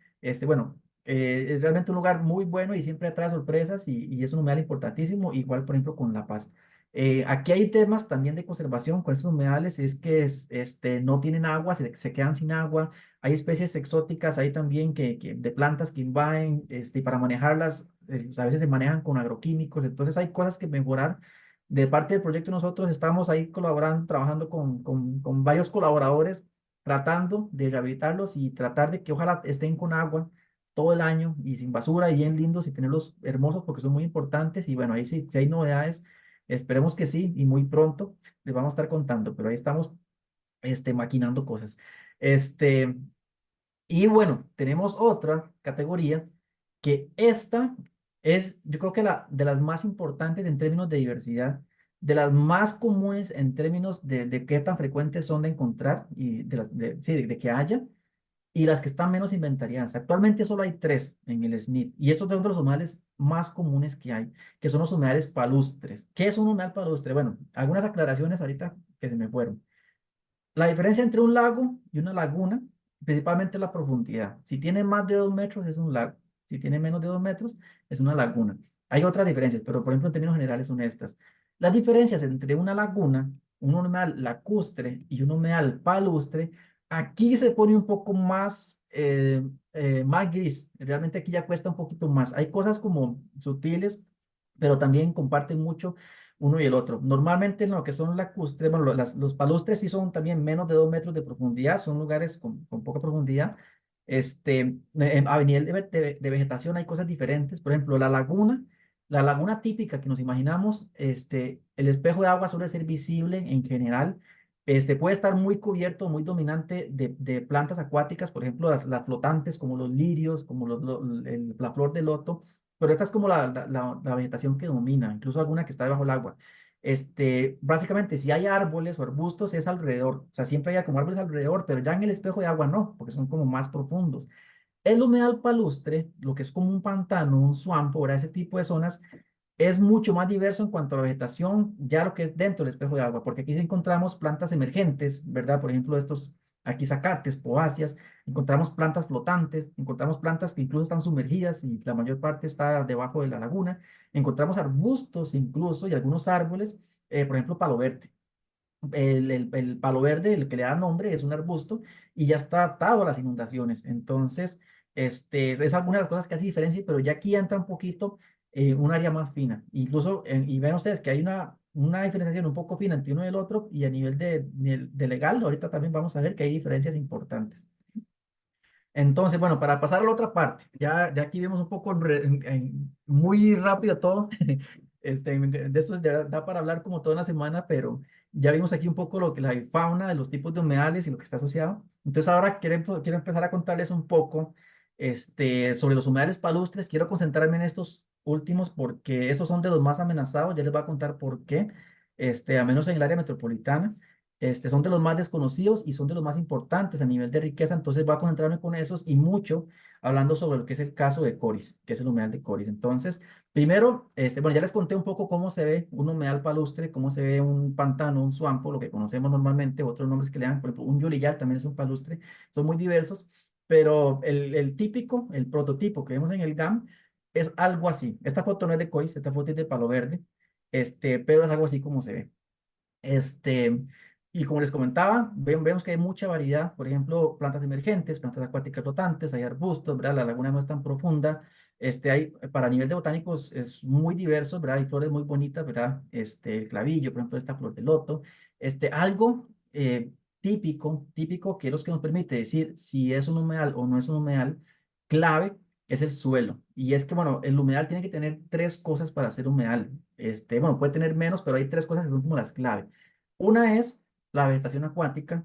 Bueno, es realmente un lugar muy bueno y siempre trae sorpresas y es un humedal importantísimo, igual, por ejemplo, con La Paz. Aquí hay temas también de conservación con estos humedales, es que no tienen agua, se quedan sin agua. Hay especies exóticas ahí también de plantas que invaden, y para manejarlas, a veces se manejan con agroquímicos, entonces hay cosas que mejorar. De parte del proyecto nosotros estamos ahí colaborando, trabajando con varios colaboradores, tratando de rehabilitarlos y tratar de que ojalá estén con agua todo el año y sin basura y bien lindos y tenerlos hermosos porque son muy importantes. Y bueno, ahí sí, si hay novedades, esperemos que sí y muy pronto les vamos a estar contando, pero ahí estamos maquinando cosas. Este, y bueno, tenemos otra categoría que esta es, yo creo que de las más importantes en términos de diversidad, de las más comunes en términos de qué tan frecuentes son de encontrar y sí, de que haya, y las que están menos inventariadas. Actualmente solo hay tres en el SNIT, y estos son de los humedales más comunes que hay, que son los humedales palustres. ¿Qué es un humedal palustre? Bueno, algunas aclaraciones ahorita que se me fueron. La diferencia entre un lago y una laguna, principalmente es la profundidad. Si tiene más de 2 metros, es un lago. Si tiene menos de 2 metros, es una laguna. Hay otras diferencias, pero por ejemplo, en términos generales son estas. Las diferencias entre una laguna, un humedal lacustre y un humedal palustre, aquí se pone un poco más gris. Realmente aquí ya cuesta un poquito más. Hay cosas como sutiles, pero también comparten mucho uno y el otro. Normalmente en lo que son lacustres, bueno, los palustres sí son también menos de 2 metros de profundidad, son lugares con poca profundidad. A nivel de vegetación hay cosas diferentes. Por ejemplo, la laguna típica que nos imaginamos, el espejo de agua suele ser visible en general. Puede estar muy cubierto, muy dominante de plantas acuáticas, por ejemplo, las flotantes como los lirios, como la flor de loto, pero esta es como la vegetación que domina, incluso alguna que está debajo del agua. Básicamente, si hay árboles o arbustos, es alrededor, o sea, siempre hay como árboles alrededor, pero ya en el espejo de agua no, porque son como más profundos. El humedal palustre, lo que es como un pantano, un swamp, ahora ese tipo de zonas, es mucho más diverso en cuanto a la vegetación, ya lo que es dentro del espejo de agua, porque aquí sí encontramos plantas emergentes, ¿verdad? Por ejemplo, estos aquí zacates, poáceas, encontramos plantas flotantes, encontramos plantas que incluso están sumergidas y la mayor parte está debajo de la laguna, encontramos arbustos incluso y algunos árboles, por ejemplo, palo verde. El palo verde, el que le da nombre, es un arbusto y ya está adaptado a las inundaciones. Entonces, es alguna de las cosas que hace diferencia, pero ya aquí entra un poquito un área más fina. Incluso, y ven ustedes que hay una diferenciación un poco fina entre uno y el otro, y a nivel de legal, ahorita también vamos a ver que hay diferencias importantes. Entonces, bueno, para pasar a la otra parte, ya aquí vemos un poco muy rápido todo. De esto da para hablar como toda una semana, pero ya vimos aquí un poco lo que la fauna de los tipos de humedales y lo que está asociado. Entonces, ahora quiero empezar a contarles un poco sobre los humedales palustres. Quiero concentrarme en estos últimos porque estos son de los más amenazados. Ya les voy a contar por qué, a menos en el área metropolitana. Son de los más desconocidos y son de los más importantes a nivel de riqueza, entonces voy a concentrarme con esos y mucho hablando sobre lo que es el caso de Coris, que es el humedal de Coris. Entonces, primero, bueno, ya les conté un poco cómo se ve un humedal palustre, cómo se ve un pantano, un suampo, lo que conocemos normalmente, otros nombres que le dan, por ejemplo, un yuliyal también es un palustre, son muy diversos, pero el típico, el prototipo que vemos en el GAM es algo así. Esta foto no es de Coris, esta foto es de Palo Verde, pero es algo así como se ve. Este, y como les comentaba, vemos que hay mucha variedad, por ejemplo, plantas emergentes, plantas acuáticas flotantes, hay arbustos, ¿verdad? La laguna no es tan profunda. Para nivel de botánicos es muy diverso, ¿verdad? Hay flores muy bonitas, ¿verdad? El clavillo, por ejemplo, esta flor de loto. Algo típico que es lo que nos permite decir si es un humedal o no es un humedal, clave, es el suelo. Y es que, bueno, el humedal tiene que tener tres cosas para ser humedal. Bueno, puede tener menos, pero hay tres cosas que son como las claves. Una es la vegetación acuática,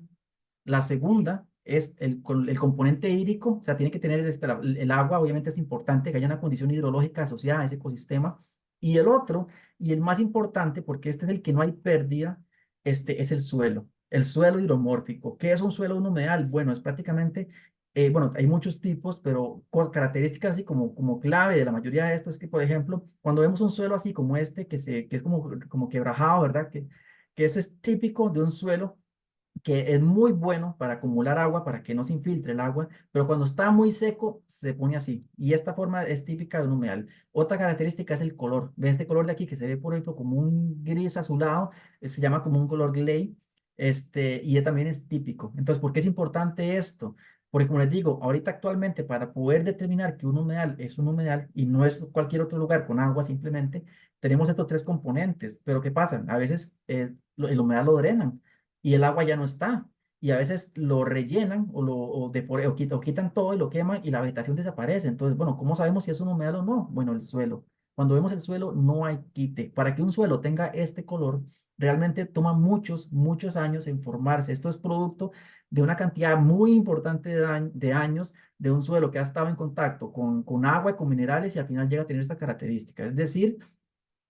la segunda es el componente hídrico, o sea, tiene que tener el agua, obviamente es importante que haya una condición hidrológica asociada a ese ecosistema. Y el otro, y el más importante, porque este es el que no hay pérdida, es el suelo hidromórfico. ¿Qué es un suelo un humedal? Bueno, es prácticamente, bueno, hay muchos tipos, pero características así como clave de la mayoría de estos es que, por ejemplo, cuando vemos un suelo así como que es como quebrajado, ¿verdad? Que ese es típico de un suelo que es muy bueno para acumular agua, para que no se infiltre el agua, pero cuando está muy seco se pone así. Y esta forma es típica de un humedal. Otra característica es el color. De este color de aquí que se ve, por ejemplo, como un gris azulado, se llama como un color clay, y también es típico. Entonces, ¿por qué es importante esto? Porque como les digo, ahorita actualmente para poder determinar que un humedal es un humedal y no es cualquier otro lugar con agua simplemente, tenemos estos tres componentes. Pero ¿qué pasa? A veces el humedal lo drenan y el agua ya no está. Y a veces lo rellenan o quitan todo y lo queman y la vegetación desaparece. Entonces, bueno, ¿cómo sabemos si es un humedal o no? Bueno, el suelo. Cuando vemos el suelo, no hay quite. Para que un suelo tenga este color, realmente toma muchos años en formarse. Esto es producto de una cantidad muy importante de años de un suelo que ha estado en contacto con agua y con minerales y al final llega a tener esta característica. Es decir,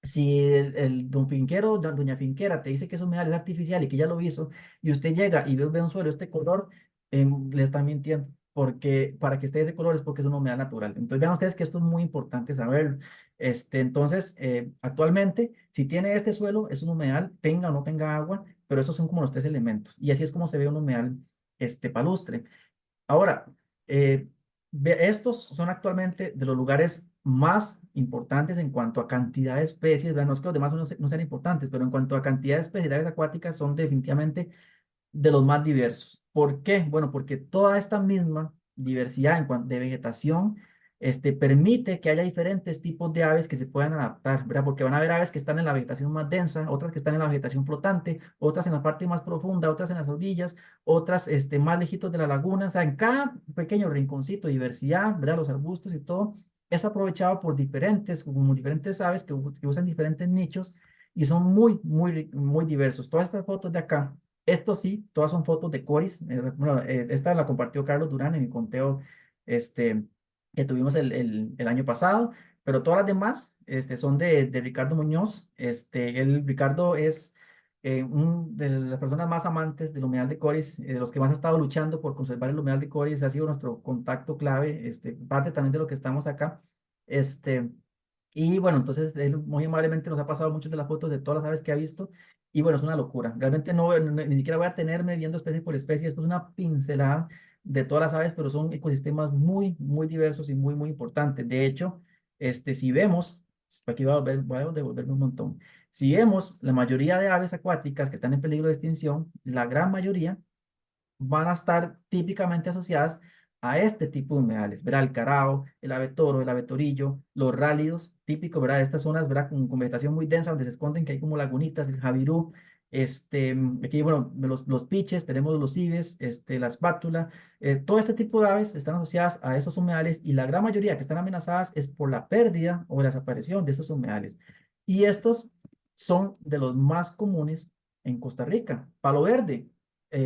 si el don finquero, doña finquera te dice que es humedal, es artificial y que ya lo hizo, y usted llega y ve un suelo este color, le está mintiendo, porque para que esté ese color es porque es un humedal natural. Entonces vean ustedes que esto es muy importante saber. Entonces, actualmente, si tiene este suelo, es un humedal, tenga o no tenga agua, pero esos son como los tres elementos. Y así es como se ve un humedal palustre. Ahora, eh, estos son actualmente de los lugares más importantes en cuanto a cantidad de especies, ¿verdad? No es que los demás no sean importantes, pero en cuanto a cantidad de especies de aves acuáticas son definitivamente de los más diversos. ¿Por qué? Bueno, porque toda esta misma diversidad de vegetación permite que haya diferentes tipos de aves que se puedan adaptar, ¿verdad? Porque van a haber aves que están en la vegetación más densa, otras que están en la vegetación flotante, otras en la parte más profunda, otras en las orillas, otras más lejitos de la laguna. O sea, en cada pequeño rinconcito, diversidad, ¿verdad? Los arbustos y todo es aprovechado por diferentes, como diferentes aves que usan diferentes nichos y son muy diversos. Todas estas fotos de acá, esto sí, todas son fotos de coris. Bueno, esta la compartió Carlos Durán en el conteo este, que tuvimos el año pasado, pero todas las demás son de Ricardo Muñoz. Ricardo es de las personas más amantes del humedal de coris, de los que más ha estado luchando por conservar el humedal de coris, ha sido nuestro contacto clave, parte también de lo que estamos acá. Este, y bueno, entonces él muy amablemente nos ha pasado muchas de las fotos de todas las aves que ha visto. Y bueno, es una locura. Realmente ni siquiera voy a tenerme viendo especie por especie. Esto es una pincelada de todas las aves, pero son ecosistemas muy diversos y muy importantes. De hecho, si vemos, aquí voy a devolverme un montón. Si vemos la mayoría de aves acuáticas que están en peligro de extinción, la gran mayoría van a estar típicamente asociadas a este tipo de humedales, ¿verdad? El carao, el ave toro, el ave torillo, los rálidos, típico, ¿verdad? Estas zonas, ¿verdad? Con vegetación muy densa, donde se esconden, que hay como lagunitas, el javirú, aquí, bueno, los piches, tenemos los ibes, la espátula, todo este tipo de aves están asociadas a esos humedales y la gran mayoría que están amenazadas es por la pérdida o la desaparición de esos humedales. Y estos son de los más comunes en Costa Rica. Palo verde,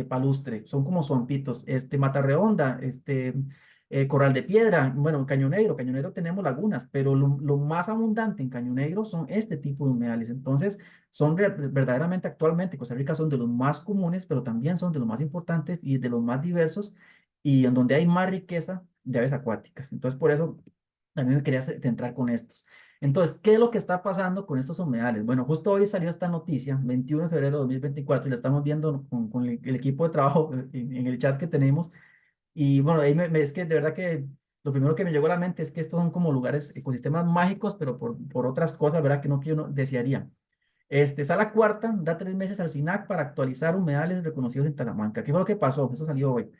palustre, son como swampitos, Mata Redonda, Corral de Piedra, bueno, Caño Negro tenemos lagunas, pero lo más abundante en Caño Negro son este tipo de humedales. Entonces, verdaderamente actualmente Costa Rica son de los más comunes, pero también son de los más importantes y de los más diversos y en donde hay más riqueza de aves acuáticas. Entonces, por eso también me quería centrar con estos. Entonces, ¿qué es lo que está pasando con estos humedales? Bueno, justo hoy salió esta noticia, 21 de febrero de 2024, y la estamos viendo con el equipo de trabajo en el chat que tenemos. Y bueno, es que de verdad que lo primero que me llegó a la mente es que estos son como lugares, ecosistemas mágicos, pero por otras cosas, ¿verdad? Que no que uno desearía. Sala cuarta da 3 meses al SINAC para actualizar humedales reconocidos en Talamanca. ¿Qué fue lo que pasó? Eso salió hoy.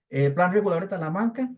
El plan regulador de Talamanca,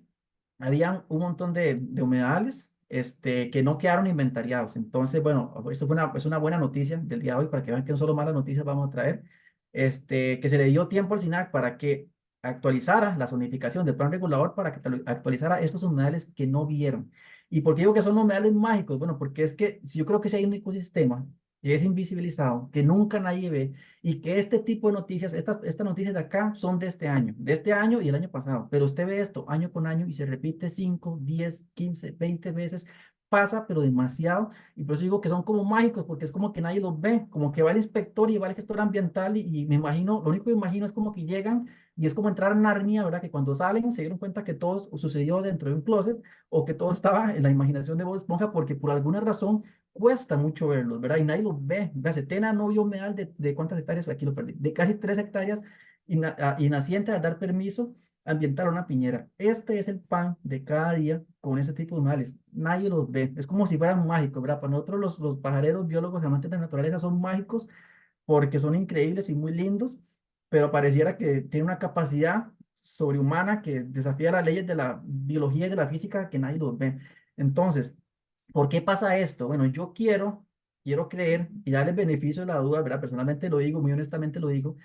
habían un montón de humedales que no quedaron inventariados. Entonces, bueno, esto es una buena noticia del día de hoy para que vean que no solo malas noticias vamos a traer. Que se le dio tiempo al SINAC para que actualizara la zonificación del plan regulador para que actualizara estos humedales que no vieron. ¿Y por qué digo que son humedales mágicos? Bueno, porque es que si yo creo que si hay un ecosistema que es invisibilizado, que nunca nadie ve, y que este tipo de noticias, estas noticias de acá son de este año y el año pasado, pero usted ve esto año con año y se repite 5, 10, 15, 20 veces, pasa, pero demasiado, y por eso digo que son como mágicos, porque es como que nadie los ve, como que va el inspector y va el gestor ambiental y me imagino, lo único que me imagino es como que llegan y es como entrar a Narnia, ¿verdad? Que cuando salen se dieron cuenta que todo sucedió dentro de un closet o que todo estaba en la imaginación de Bob Esponja porque por alguna razón cuesta mucho verlos, ¿verdad? Y nadie los ve. Gacetena no vio humedal de cuántas hectáreas, aquí lo perdí, de casi 3 hectáreas y naciente al dar permiso ambiental a una piñera. Este es el pan de cada día con ese tipo de humedales. Nadie los ve. Es como si fueran mágicos, ¿verdad? Para nosotros los pajareros, biólogos, amantes de la naturaleza son mágicos porque son increíbles y muy lindos, pero pareciera que tienen una capacidad sobrehumana que desafía las leyes de la biología y de la física que nadie los ve. Entonces, ¿por qué pasa esto? Bueno, yo quiero creer y darle el beneficio de la duda, ¿verdad? Personalmente lo digo, muy honestamente lo digo,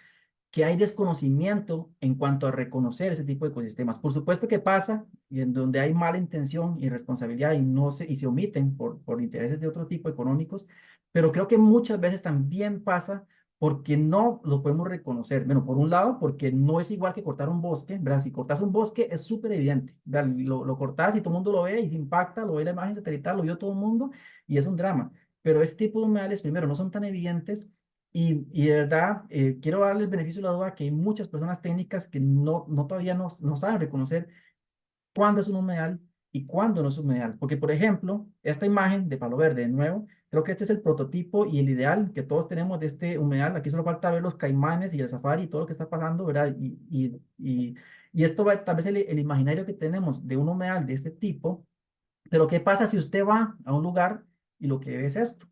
que hay desconocimiento en cuanto a reconocer ese tipo de ecosistemas. Por supuesto que pasa y en donde hay mala intención y responsabilidad y se omiten por intereses de otro tipo económicos, pero creo que muchas veces también pasa porque no lo podemos reconocer. Bueno, por un lado, porque no es igual que cortar un bosque, ¿verdad? Si cortas un bosque es súper evidente, ¿verdad? Lo cortas y todo el mundo lo ve y se impacta, lo ve la imagen satelital, lo vio todo el mundo y es un drama. Pero este tipo de humedales, primero, no son tan evidentes y de verdad, quiero darle el beneficio de la duda que hay muchas personas técnicas que todavía no saben reconocer cuándo es un humedal y cuándo no es un humedal. Porque, por ejemplo, esta imagen de Palo Verde, de nuevo, creo que este es el prototipo y el ideal que todos tenemos de este humedal. Aquí solo falta ver los caimanes y el safari y todo lo que está pasando, ¿verdad? Y esto va tal vez el imaginario que tenemos de un humedal de este tipo. Pero, ¿qué pasa si usted va a un lugar y lo que ve es esto?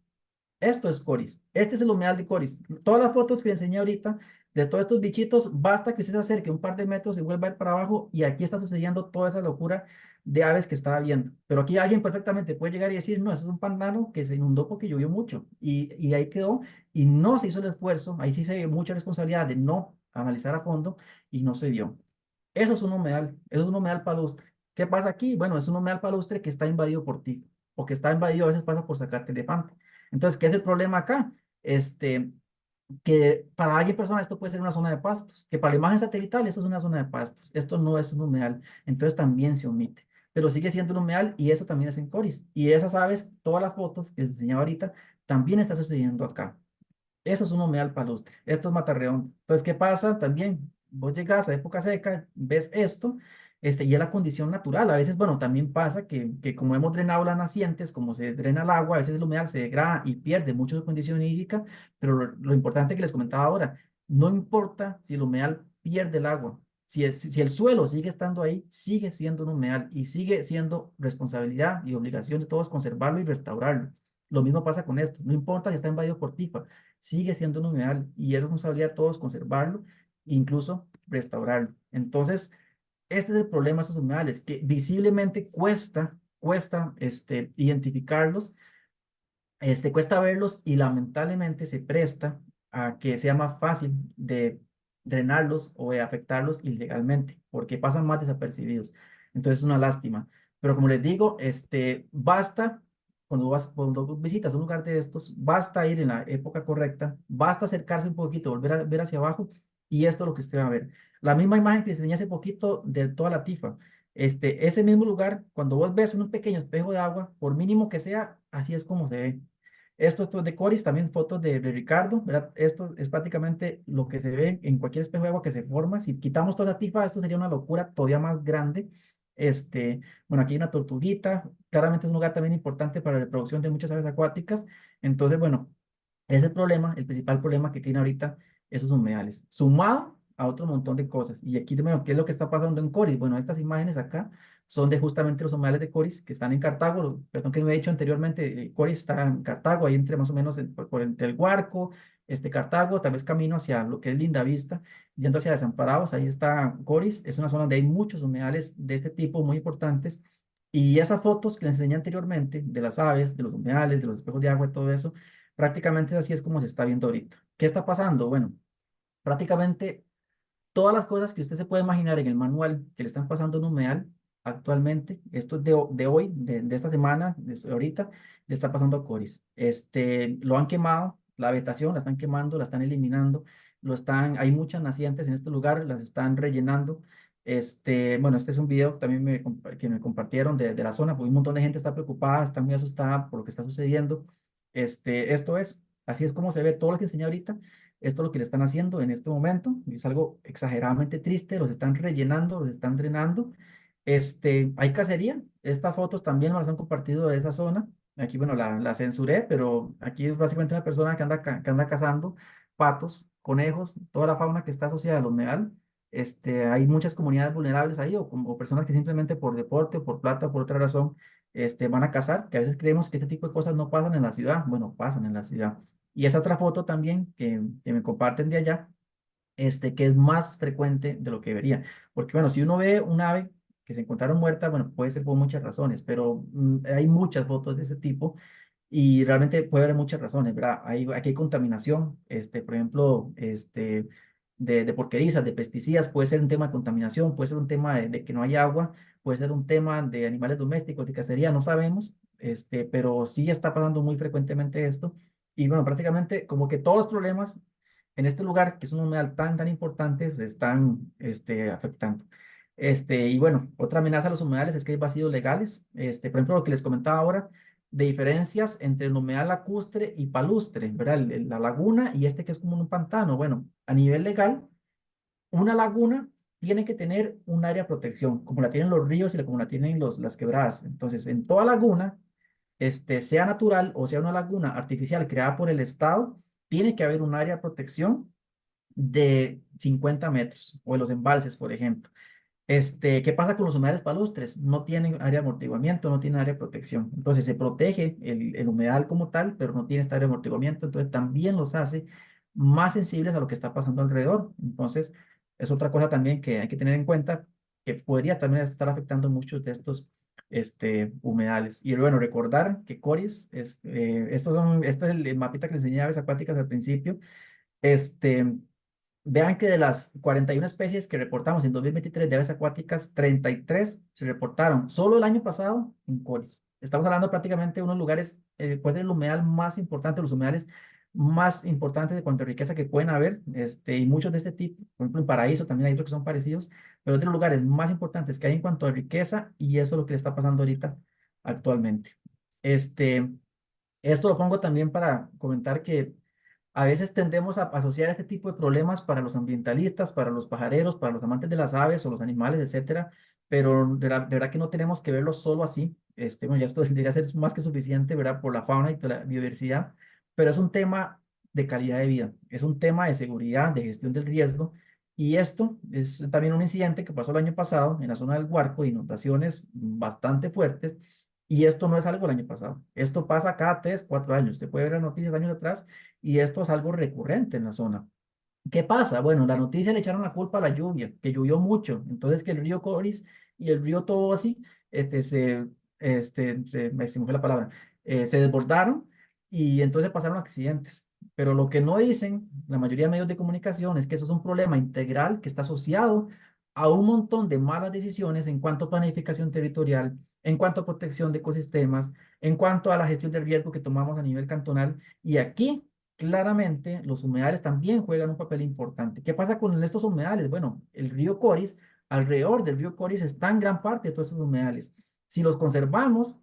Esto es Coris. Este es el humedal de Coris. Todas las fotos que le enseñé ahorita de todos estos bichitos, basta que usted se acerque un par de metros y vuelva a ir para abajo y aquí está sucediendo toda esa locura de aves que estaba viendo. Pero aquí alguien perfectamente puede llegar y decir, no, eso es un pantano que se inundó porque llovió mucho y ahí quedó y no se hizo el esfuerzo, ahí sí se ve mucha responsabilidad de no analizar a fondo y no se vio. Eso es un humedal, eso es un humedal palustre. ¿Qué pasa aquí? Bueno, es un humedal palustre que está invadido por ti o que está invadido, a veces pasa por sacarte elefante. Entonces, ¿qué es el problema acá? Que para alguien persona esto puede ser una zona de pastos, que para la imagen satelital esto es una zona de pastos, esto no es un humedal, entonces también se omite, pero sigue siendo un humedal y eso también es en Coris. Y esas aves, todas las fotos que les enseñaba ahorita, también está sucediendo acá. Eso es un humedal palustre. Esto es Mata Redonda. Entonces, ¿qué pasa? También vos llegas a época seca, ves esto, y es la condición natural. A veces, bueno, también pasa que como hemos drenado las nacientes, como se drena el agua, a veces el humedal se degrada y pierde mucho su condición hídrica, pero lo importante que les comentaba ahora, no importa si el humedal pierde el agua. Si el suelo sigue estando ahí, sigue siendo un humedal y sigue siendo responsabilidad y obligación de todos conservarlo y restaurarlo. Lo mismo pasa con esto. No importa si está invadido por tifa, sigue siendo un humedal y es responsabilidad de todos conservarlo, incluso restaurarlo. Entonces, este es el problema de estos humedales, que visiblemente cuesta identificarlos, cuesta verlos y lamentablemente se presta a que sea más fácil de drenarlos o de afectarlos ilegalmente, porque pasan más desapercibidos. Entonces es una lástima. Pero como les digo, basta, cuando visitas un lugar de estos, basta ir en la época correcta, basta acercarse un poquito, volver a ver hacia abajo, y esto es lo que usted va a ver. La misma imagen que les enseñé hace poquito de toda la tifa. Ese mismo lugar, cuando vos ves un pequeño espejo de agua, por mínimo que sea, así es como se ve. Esto es de Coris, también fotos de Ricardo, ¿verdad? Esto es prácticamente lo que se ve en cualquier espejo de agua que se forma. Si quitamos toda esa tifa, esto sería una locura todavía más grande. Bueno, aquí hay una tortuguita, claramente es un lugar también importante para la reproducción de muchas aves acuáticas. Entonces, bueno, ese es el problema, el principal problema que tiene ahorita esos humedales, sumado a otro montón de cosas. Y aquí, bueno, ¿qué es lo que está pasando en Coris? Bueno, estas imágenes acá son de justamente los humedales de Coris que están en Cartago. Perdón que no he dicho anteriormente, Coris está en Cartago, ahí entre más o menos por entre el Guarco, Cartago, tal vez camino hacia lo que es Lindavista, yendo hacia Desamparados, ahí está Coris, es una zona donde hay muchos humedales de este tipo muy importantes. Y esas fotos que les enseñé anteriormente, de las aves, de los humedales, de los espejos de agua y todo eso, prácticamente así es como se está viendo ahorita. ¿Qué está pasando? Bueno, prácticamente todas las cosas que usted se puede imaginar en el manual que le están pasando en un humedal actualmente, esto es de hoy, de esta semana, de ahorita, le está pasando a Coris. Lo han quemado, la vegetación la están quemando, la están eliminando, hay muchas nacientes en este lugar, las están rellenando. Bueno, este es un video también que me compartieron de la zona, porque un montón de gente está preocupada, está muy asustada por lo que está sucediendo. Así es como se ve todo lo que enseñé ahorita. Esto es lo que le están haciendo en este momento. Y es algo exageradamente triste. Los están rellenando, los están drenando. Hay cacería. Estas fotos también me las han compartido de esa zona. Aquí, bueno, la censuré, pero aquí es básicamente una persona que anda cazando patos, conejos, toda la fauna que está asociada al humedal. Hay muchas comunidades vulnerables ahí o personas que simplemente por deporte, o por plata, o por otra razón, van a cazar, que a veces creemos que este tipo de cosas no pasan en la ciudad. Bueno, pasan en la ciudad. Y esa otra foto también que me comparten de allá, que es más frecuente de lo que debería. Porque bueno, si uno ve un ave que se encontraron muerta, bueno, puede ser por muchas razones, pero hay muchas fotos de ese tipo y realmente puede haber muchas razones, ¿verdad? Aquí hay contaminación, por ejemplo, de porquerizas, de pesticidas, puede ser un tema de contaminación, puede ser un tema de que no hay agua, puede ser un tema de animales domésticos, de cacería, no sabemos, pero sí está pasando muy frecuentemente esto. Y bueno, prácticamente como que todos los problemas en este lugar, que es un humedal tan importante, se están afectando. Y bueno, otra amenaza a los humedales es que hay vacíos legales. Por ejemplo, lo que les comentaba ahora, de diferencias entre el humedal lacustre y palustre, ¿verdad? La laguna y que es como un pantano. Bueno, a nivel legal, una laguna tiene que tener un área de protección, como la tienen los ríos y como la tienen las quebradas. Entonces, en toda laguna, sea natural o sea una laguna artificial creada por el Estado, tiene que haber un área de protección de 50 metros, o de los embalses, por ejemplo. ¿Qué pasa con los humedales palustres? No tienen área de amortiguamiento, no tienen área de protección. Entonces se protege el humedal como tal, pero no tiene esta área de amortiguamiento, entonces también los hace más sensibles a lo que está pasando alrededor. Entonces, es otra cosa también que hay que tener en cuenta que podría también estar afectando muchos de estos humedales. Y bueno, recordar que Coris, este es el mapita que les enseñé de aves acuáticas al principio. Este, Vean que de las 41 especies que reportamos en 2023 de aves acuáticas, 33 se reportaron solo el año pasado en Coris. Estamos hablando prácticamente de unos lugares, puede ser el humedal más importante, los humedales más importantes de cuanto a riqueza que pueden haber, y muchos de este tipo, por ejemplo en Paraíso también hay otros que son parecidos, pero es de los lugares más importantes que hay en cuanto a riqueza y eso es lo que le está pasando ahorita actualmente. Este, Esto lo pongo también para comentar que a veces tendemos a asociar este tipo de problemas para los ambientalistas, para los pajareros, para los amantes de las aves o los animales, etcétera, pero de verdad que no tenemos que verlo solo así. Bueno, ya esto debería ser más que suficiente, ¿verdad? Por la fauna y por la biodiversidad, pero es un tema de calidad de vida, es un tema de seguridad, de gestión del riesgo, y esto es también un incidente que pasó el año pasado en la zona del Guarco, inundaciones bastante fuertes, y esto no es algo del año pasado, esto pasa cada 3, 4 años. Usted puede ver las noticias de años atrás y esto es algo recurrente en la zona. ¿Qué pasa? Bueno, la noticia le echaron la culpa a la lluvia, que llovió mucho, entonces que el río Coris y el río Toboso, se me fue la palabra, se desbordaron y entonces pasaron accidentes. Pero lo que no dicen la mayoría de medios de comunicación es que eso es un problema integral que está asociado a un montón de malas decisiones en cuanto a planificación territorial, en cuanto a protección de ecosistemas, en cuanto a la gestión del riesgo que tomamos a nivel cantonal. Y aquí claramente los humedales también juegan un papel importante. ¿Qué pasa con estos humedales? Bueno, el río Coris, alrededor del río Coris están gran parte de todos esos humedales. Si los conservamos,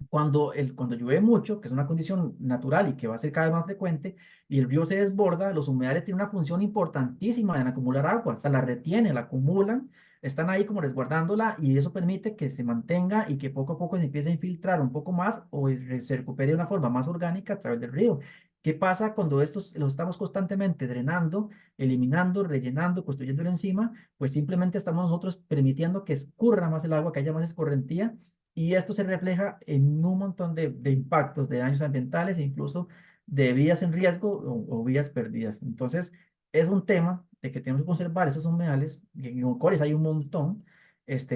cuando llueve mucho, que es una condición natural y que va a ser cada vez más frecuente, y el río se desborda, los humedales tienen una función importantísima en acumular agua, o sea, la retienen, la acumulan, están ahí como resguardándola y eso permite que se mantenga y que poco a poco se empiece a infiltrar un poco más o se recupere de una forma más orgánica a través del río. ¿Qué pasa cuando estos los estamos constantemente drenando, eliminando, rellenando, construyendo encima? Pues simplemente estamos nosotros permitiendo que escurra más el agua, que haya más escorrentía y esto se refleja en un montón de impactos, de daños ambientales e incluso de vidas en riesgo o vidas perdidas. Entonces, es un tema de que tenemos que conservar esos humedales, y en Ocoris hay un montón,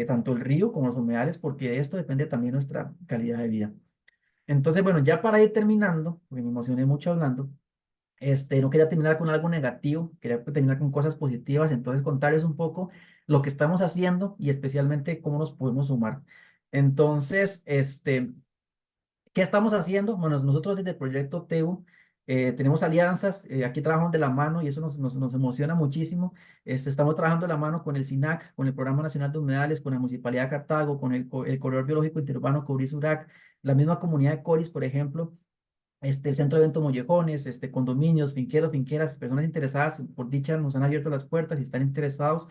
tanto el río como los humedales, porque de esto depende también nuestra calidad de vida. Entonces, bueno, ya para ir terminando, porque me emocioné mucho hablando, no quería terminar con algo negativo, quería terminar con cosas positivas, entonces contarles un poco lo que estamos haciendo y especialmente cómo nos podemos sumar. Entonces, ¿qué estamos haciendo? Bueno, nosotros desde el proyecto TEU tenemos alianzas, aquí trabajamos de la mano y eso nos emociona muchísimo. Estamos trabajando de la mano con el SINAC, con el Programa Nacional de Humedales, con la Municipalidad de Cartago, con el Corredor Biológico Interurbano Cobris-Urac, la misma comunidad de Coris, por ejemplo, el Centro de Eventos Mollejones, condominios, finqueros, finqueras, personas interesadas, por dicha, nos han abierto las puertas y están interesados.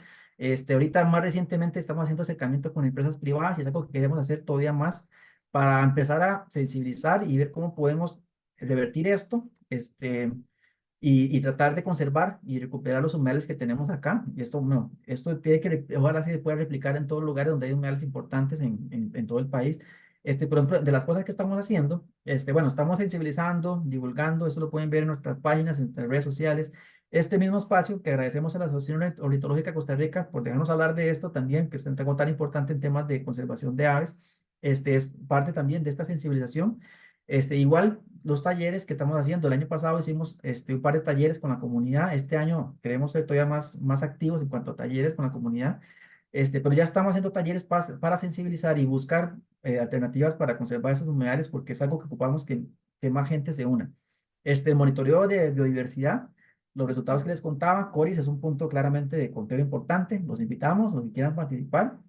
Ahorita más recientemente estamos haciendo acercamiento con empresas privadas y es algo que queremos hacer todavía más para empezar a sensibilizar y ver cómo podemos revertir esto, y tratar de conservar y recuperar los humedales que tenemos acá. Y esto, no, esto tiene que, ojalá se pueda replicar en todos los lugares donde hay humedales importantes en todo el país. Por ejemplo, de las cosas que estamos haciendo, bueno, estamos sensibilizando, divulgando, eso lo pueden ver en nuestras páginas, en nuestras redes sociales. Este mismo espacio que agradecemos a la Asociación Ornitológica de Costa Rica por dejarnos hablar de esto también, que es un tema tan importante en temas de conservación de aves. Es parte también de esta sensibilización. Igual los talleres que estamos haciendo, el año pasado hicimos un par de talleres con la comunidad, este año queremos ser todavía más activos en cuanto a talleres con la comunidad, pero ya estamos haciendo talleres para sensibilizar y buscar alternativas para conservar esos humedales porque es algo que ocupamos que más gente se una. El monitoreo de biodiversidad, los resultados que les contaba, Coris es un punto claramente de conteo importante, los invitamos, los que quieran participar,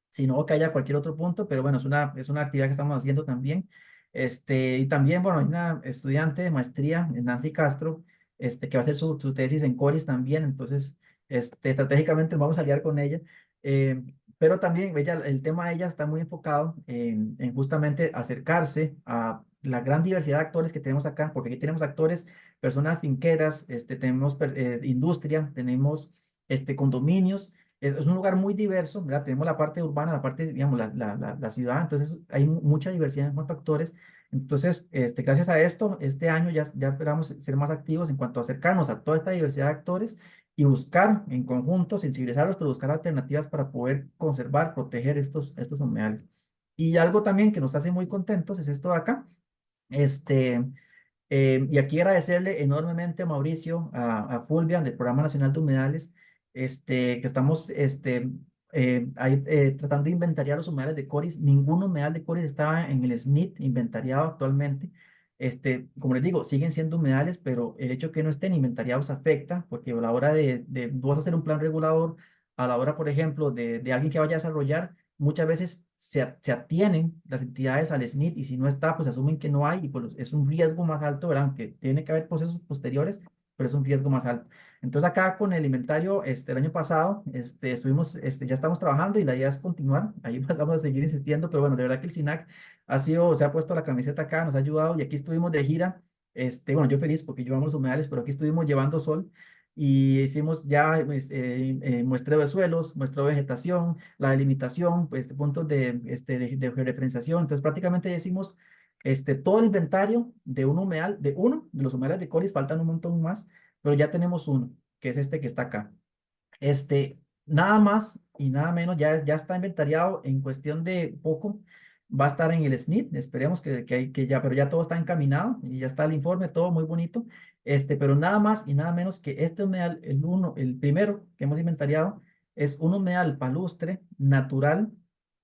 si no que haya cualquier otro punto, pero bueno, es una actividad que estamos haciendo también. Y también, bueno, hay una estudiante de maestría, Nancy Castro, que va a hacer su tesis en Coris también, entonces, estratégicamente vamos a aliar con ella. Eh, pero también ella, el tema de ella está muy enfocado en justamente acercarse a la gran diversidad de actores que tenemos acá, porque aquí tenemos actores, personas finqueras, tenemos industria, tenemos condominios, es un lugar muy diverso, ¿verdad? Tenemos la parte urbana, la parte, digamos, la ciudad, entonces hay mucha diversidad en cuanto a actores. Entonces, gracias a esto, este año ya esperamos ser más activos en cuanto a acercarnos a toda esta diversidad de actores y buscar en conjunto, sensibilizarlos, pero buscar alternativas para poder conservar, proteger estos humedales. Y algo también que nos hace muy contentos es esto de acá. Este, y aquí agradecerle enormemente a Mauricio, a Fulvia, del Programa Nacional de Humedales, que estamos ahí, tratando de inventariar los humedales de Coris. Ningún humedal de Coris estaba en el SNIT inventariado actualmente. Como les digo, siguen siendo humedales, pero el hecho que no estén inventariados afecta, porque a la hora de vos hacer un plan regulador, a la hora, por ejemplo, de alguien que vaya a desarrollar, muchas veces se atienen las entidades al SNIT y si no está, pues asumen que no hay y pues es un riesgo más alto, ¿verdad? Aunque tiene que haber procesos posteriores, pero es un riesgo más alto. Entonces acá con el inventario, el año pasado, ya estamos trabajando y la idea es continuar, ahí vamos a seguir insistiendo, pero bueno, de verdad que el SINAC se ha puesto la camiseta acá, nos ha ayudado y aquí estuvimos de gira, bueno, yo feliz porque llevamos humedales, pero aquí estuvimos llevando sol y hicimos ya muestreo de suelos, muestreo de vegetación, la delimitación, pues, puntos de georreferenciación. Entonces, prácticamente ya hicimos todo el inventario de un humedal, de uno, de los humedales de Coris, faltan un montón más, pero ya tenemos uno, que es este que está acá. Nada más y nada menos, ya está inventariado en cuestión de poco, va a estar en el SNIT, esperemos que ya, pero ya todo está encaminado y ya está el informe, todo muy bonito, pero nada más y nada menos que este humedal, el primero que hemos inventariado, es un humedal palustre natural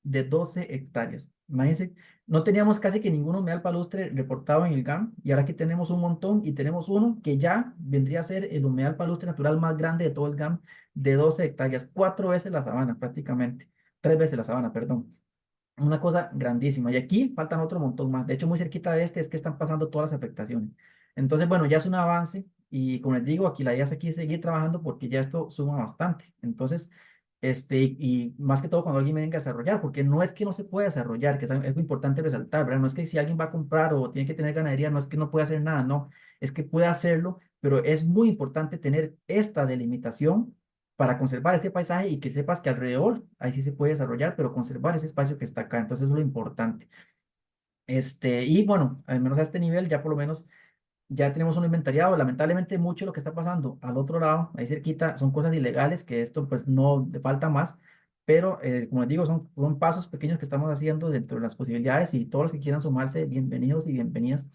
de 12 hectáreas. Imagínense, no teníamos casi que ningún humedal palustre reportado en el GAM y ahora aquí tenemos un montón y tenemos uno que ya vendría a ser el humedal palustre natural más grande de todo el GAM de 12 hectáreas, 4 veces la sabana prácticamente, 3 veces la sabana, perdón. Una cosa grandísima. Y aquí faltan otro montón más. De hecho, muy cerquita de es que están pasando todas las afectaciones. Entonces, bueno, ya es un avance y como les digo, aquí la idea es aquí seguir trabajando porque ya esto suma bastante. Entonces, y más que todo cuando alguien venga a desarrollar, porque no es que no se pueda desarrollar, que es algo importante resaltar, ¿verdad? No es que si alguien va a comprar o tiene que tener ganadería, no es que no pueda hacer nada, no, es que puede hacerlo, pero es muy importante tener esta delimitación para conservar este paisaje y que sepas que alrededor ahí sí se puede desarrollar, pero conservar ese espacio que está acá. Entonces, eso es lo importante. Y bueno, al menos a este nivel ya por lo menos ya tenemos un inventariado. Lamentablemente mucho de lo que está pasando al otro lado, ahí cerquita, son cosas ilegales, que esto pues no le falta más, pero como les digo, son pasos pequeños que estamos haciendo dentro de las posibilidades y todos los que quieran sumarse, bienvenidos y bienvenidas.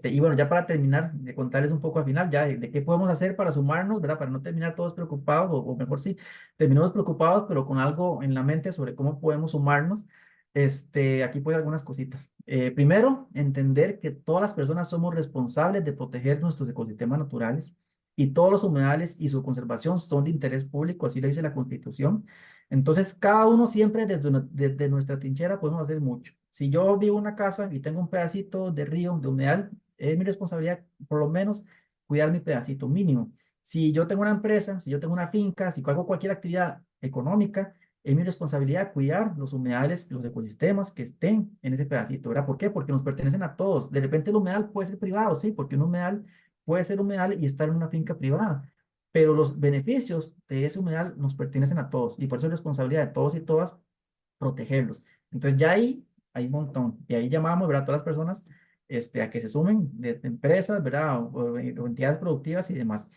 Y bueno, ya para terminar de contarles un poco al final, ya de qué podemos hacer para sumarnos, ¿verdad? Para no terminar todos preocupados, o mejor sí, terminamos preocupados, pero con algo en la mente sobre cómo podemos sumarnos. Aquí pues algunas cositas. Primero, entender que todas las personas somos responsables de proteger nuestros ecosistemas naturales y todos los humedales y su conservación son de interés público, así lo dice la Constitución. Entonces, cada uno siempre desde nuestra trinchera podemos hacer mucho. Si yo vivo en una casa y tengo un pedacito de río, de humedal, es mi responsabilidad por lo menos cuidar mi pedacito mínimo. Si yo tengo una empresa, si yo tengo una finca, si hago cualquier actividad económica, es mi responsabilidad cuidar los humedales, los ecosistemas que estén en ese pedacito, ¿verdad? ¿Por qué? Porque nos pertenecen a todos. De repente el humedal puede ser privado, sí, porque un humedal puede ser humedal y estar en una finca privada, pero los beneficios de ese humedal nos pertenecen a todos y por eso es responsabilidad de todos y todas protegerlos. Entonces ya ahí hay un montón y ahí llamamos, ¿verdad? A todas las personas a que se sumen desde empresas, ¿verdad? O entidades productivas y demás.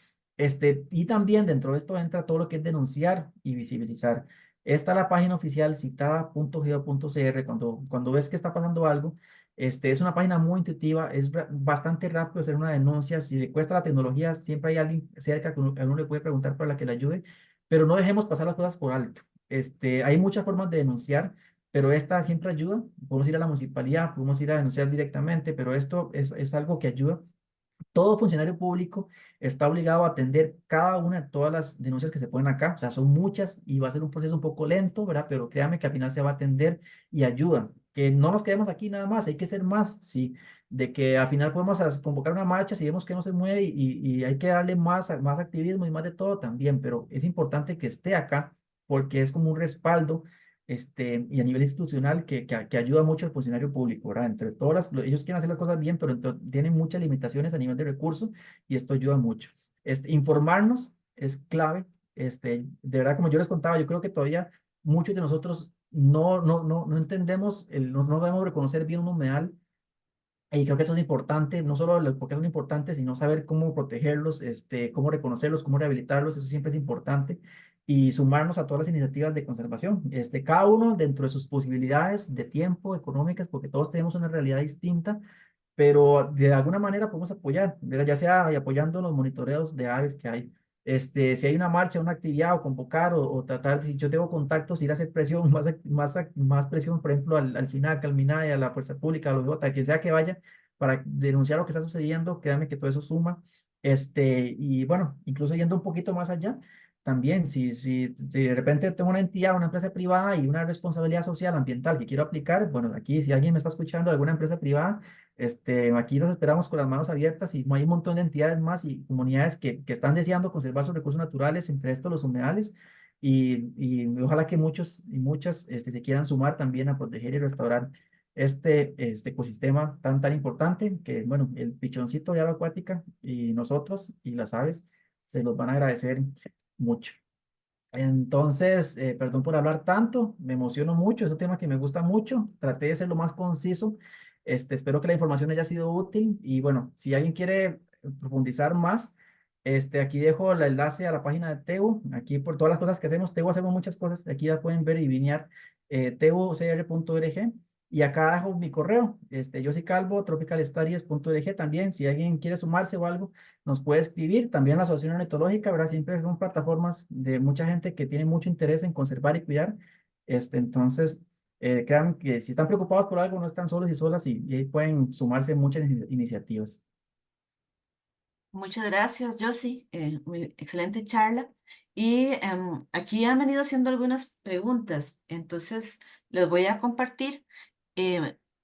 Y también dentro de esto entra todo lo que es denunciar y visibilizar. Esta es la página oficial citada.geo.cr. Cuando ves que está pasando algo, es una página muy intuitiva, es bastante rápido hacer una denuncia. Si le cuesta la tecnología, siempre hay alguien cerca que uno le puede preguntar para la que le ayude, pero no dejemos pasar las cosas por alto. Hay muchas formas de denunciar, pero esta siempre ayuda. Podemos ir a la municipalidad, podemos ir a denunciar directamente, pero esto es algo que ayuda. Todo funcionario público está obligado a atender cada una de todas las denuncias que se ponen acá. O sea, son muchas y va a ser un proceso un poco lento, ¿verdad? Pero créame que al final se va a atender y ayuda. Que no nos quedemos aquí nada más, hay que ser más, sí. De que al final podemos convocar una marcha si vemos que no se mueve y hay que darle más activismo y más de todo también. Pero es importante que esté acá porque es como un respaldo y a nivel institucional que ayuda mucho al funcionario público, ¿verdad? Entre todas ellos quieren hacer las cosas bien, pero tienen muchas limitaciones a nivel de recursos y esto ayuda mucho. Informarnos es clave. De verdad, como yo les contaba, yo creo que todavía muchos de nosotros no entendemos, no debemos reconocer bien un humedal Y creo que eso es importante, no solo porque son importantes, sino saber cómo protegerlos, cómo reconocerlos, cómo rehabilitarlos, eso siempre es importante. Y sumarnos a todas las iniciativas de conservación. Cada uno dentro de sus posibilidades de tiempo, económicas, porque todos tenemos una realidad distinta, pero de alguna manera podemos apoyar, ¿verdad? Ya sea apoyando los monitoreos de aves que hay. Si hay una marcha, una actividad o convocar o tratar, si yo tengo contactos, ir a hacer presión, más presión, por ejemplo, al SINAC, al MINAE, a la Fuerza Pública, a los a quien sea que vaya, para denunciar lo que está sucediendo, créanme que todo eso suma. Y bueno, incluso yendo un poquito más allá, también, si de repente tengo una entidad, una empresa privada y una responsabilidad social, ambiental que quiero aplicar, bueno, aquí si alguien me está escuchando, alguna empresa privada, aquí los esperamos con las manos abiertas y hay un montón de entidades más y comunidades que están deseando conservar sus recursos naturales, entre estos los humedales, y ojalá que muchos y muchas se quieran sumar también a proteger y restaurar este ecosistema tan importante que, bueno, el pichoncito de agua acuática y nosotros y las aves se los van a agradecer mucho. Entonces, perdón por hablar tanto, me emociono mucho, es un tema que me gusta mucho, traté de ser lo más conciso, espero que la información haya sido útil y bueno, si alguien quiere profundizar más, aquí dejo el enlace a la página de Teo, aquí por todas las cosas que hacemos, Teo hacemos muchas cosas, aquí ya pueden ver y vinear teocr.org y acá dejo mi correo, yo soy Calvo, tropicalstudies.org también, si alguien quiere sumarse o algo nos puede escribir. También la Asociación Ornitológica, ¿verdad? Siempre son plataformas de mucha gente que tiene mucho interés en conservar y cuidar. Entonces, crean que si están preocupados por algo, no están solos y solas y ahí pueden sumarse muchas iniciativas. Muchas gracias, Josie. Muy excelente charla. Y aquí han venido haciendo algunas preguntas, entonces les voy a compartir.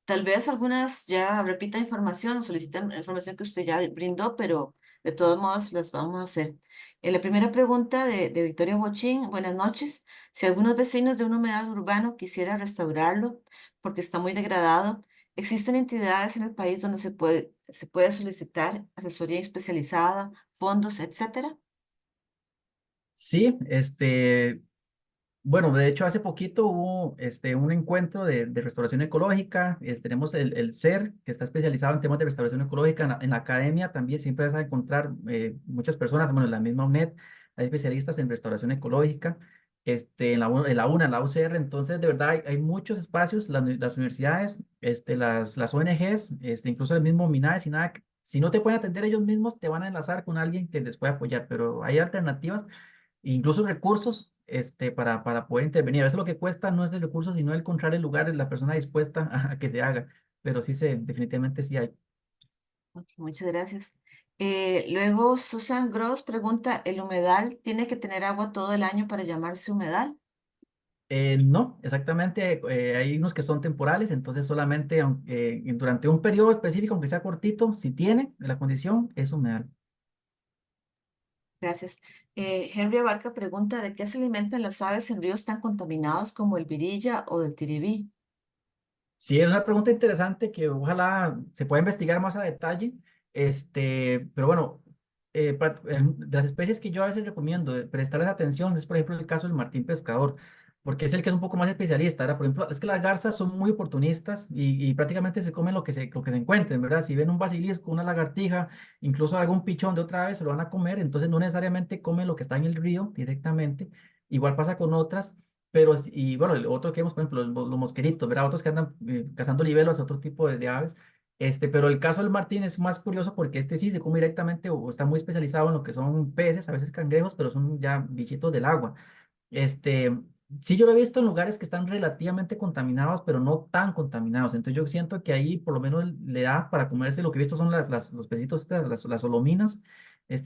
Tal vez algunas ya repitan información o solicitan información que usted ya brindó, pero de todos modos las vamos a hacer. La primera pregunta de Victoria Bochín, buenas noches. Si algunos vecinos de un humedal urbano quisiera restaurarlo porque está muy degradado, ¿existen entidades en el país donde se puede solicitar asesoría especializada, fondos, etcétera? Sí, bueno, de hecho, hace poquito hubo un encuentro de restauración ecológica. Tenemos el CER, que está especializado en temas de restauración ecológica. En la academia también siempre vas a encontrar muchas personas, bueno, en la misma UNED, hay especialistas en restauración ecológica. En la UCR, entonces, de verdad, hay muchos espacios, las universidades, las ONGs, incluso el mismo MINAE, SINAC. Si no te pueden atender ellos mismos, te van a enlazar con alguien que les pueda apoyar, pero hay alternativas incluso recursos para poder intervenir. A veces lo que cuesta no es el recurso, sino el encontrar el lugar, la persona dispuesta a que se haga. Pero definitivamente sí hay. Ok, muchas gracias. Luego, Susan Gross pregunta, ¿el humedal tiene que tener agua todo el año para llamarse humedal? No, exactamente. Hay unos que son temporales, entonces solamente durante un periodo específico, aunque sea cortito, si tiene la condición, es humedal. Gracias. Henry Abarca pregunta, ¿de qué se alimentan las aves en ríos tan contaminados como el Virilla o el Tiribí? Sí, es una pregunta interesante que ojalá se pueda investigar más a detalle. Pero bueno, de las especies que yo a veces recomiendo prestarles atención es, por ejemplo, el caso del martín pescador, porque es el que es un poco más especialista. ¿Verdad? Por ejemplo, es que las garzas son muy oportunistas y prácticamente se comen lo que se encuentren, ¿verdad? Si ven un basilisco, una lagartija, incluso algún pichón de otra vez, se lo van a comer, entonces no necesariamente comen lo que está en el río directamente. Igual pasa con otras. Pero, y bueno, el otro que vemos, por ejemplo, los mosqueritos, ¿verdad? Otros que andan cazando libelos, otro tipo de aves. Pero el caso del martín es más curioso porque este sí se come directamente o está muy especializado en lo que son peces, a veces cangrejos, pero son ya bichitos del agua. Este, sí, yo lo he visto en lugares que están relativamente contaminados, pero no tan contaminados. Entonces yo siento que ahí por lo menos le da para comerse. Lo que he visto son los pecitos, las solominas,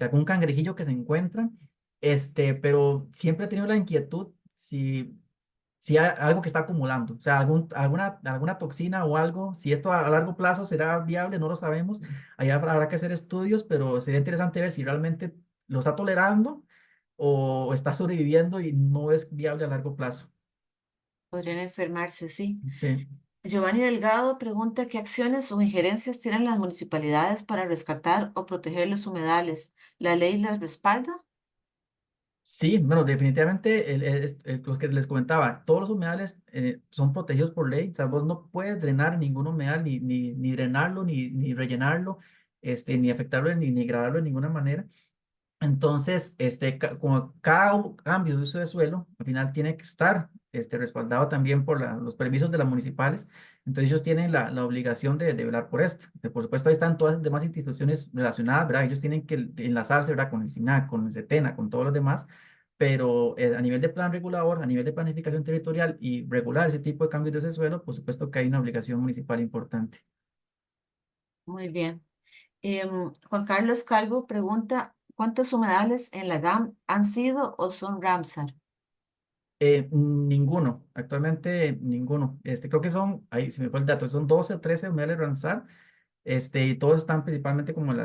algún cangrejillo que se encuentra. Pero siempre he tenido la inquietud si hay algo que está acumulando, o sea, alguna toxina o algo, si esto a largo plazo será viable, no lo sabemos. Ahí habrá que hacer estudios, pero sería interesante ver si realmente lo está tolerando o está sobreviviendo y no es viable a largo plazo. Podrían enfermarse, sí. Sí. Giovanni Delgado pregunta, ¿qué acciones o injerencias tienen las municipalidades para rescatar o proteger los humedales? ¿La ley las respalda? Sí, bueno, definitivamente los que les comentaba, todos los humedales son protegidos por ley, o sea, vos no puedes drenar ningún humedal, ni drenarlo, ni rellenarlo, ni afectarlo, ni degradarlo de ninguna manera. Entonces, como cada cambio de uso de suelo, al final tiene que estar respaldado también por los permisos de las municipales. Entonces, ellos tienen la obligación de velar por esto. Por supuesto, ahí están todas las demás instituciones relacionadas, ¿verdad? Ellos tienen que enlazarse, ¿verdad? Con el SINAC, con el SETENA, con todos los demás. Pero a nivel de plan regulador, a nivel de planificación territorial y regular ese tipo de cambios de ese suelo, por supuesto que hay una obligación municipal importante. Muy bien. Juan Carlos Calvo pregunta, ¿cuántos humedales en la GAM han sido o son Ramsar? Ninguno, actualmente ninguno. Creo que son, ahí se me fue el dato, son 12 o 13 humedales Ramsar, y todos están principalmente como en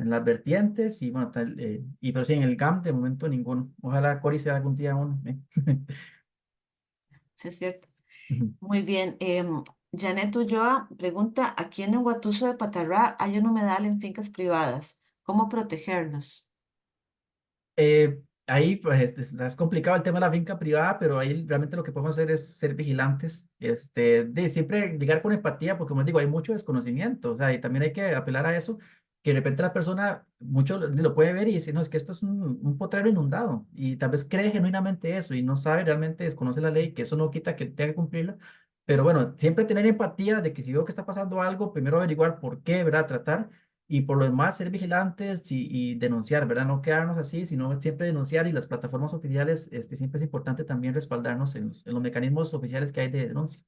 las vertientes, y bueno, pero sí, en el GAM de momento ninguno. Ojalá Cori sea algún día uno. Sí, es cierto. Ujú. Muy bien. Janet Ulloa pregunta, aquí en Huatuso de Patarrá hay un humedal en fincas privadas. ¿Cómo protegerlos? Ahí pues es complicado el tema de la finca privada, pero ahí realmente lo que podemos hacer es ser vigilantes, de siempre llegar con empatía, porque como les digo, hay mucho desconocimiento, o sea, y también hay que apelar a eso, que de repente la persona, mucho lo puede ver y dice, no, es que esto es un potrero inundado, y tal vez cree genuinamente eso, y no sabe realmente, desconoce la ley, que eso no quita que tenga que cumplirla, pero bueno, siempre tener empatía de que si veo que está pasando algo, primero averiguar por qué, ¿verdad? Tratar. Y por lo demás, ser vigilantes y denunciar, ¿verdad? No quedarnos así, sino siempre denunciar y las plataformas oficiales, siempre es importante también respaldarnos en los mecanismos oficiales que hay de denuncia.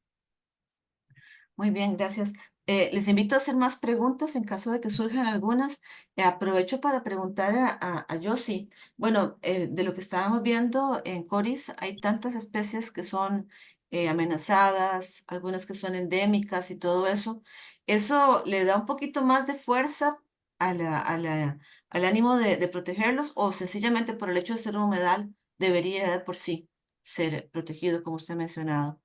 Muy bien, gracias. Les invito a hacer más preguntas en caso de que surjan algunas. Aprovecho para preguntar a Yossi. Bueno, de lo que estábamos viendo en Coris, hay tantas especies que son amenazadas, algunas que son endémicas y todo eso. ¿Eso le da un poquito más de fuerza al ánimo de protegerlos o sencillamente por el hecho de ser un humedal debería de por sí ser protegido, como usted ha mencionado?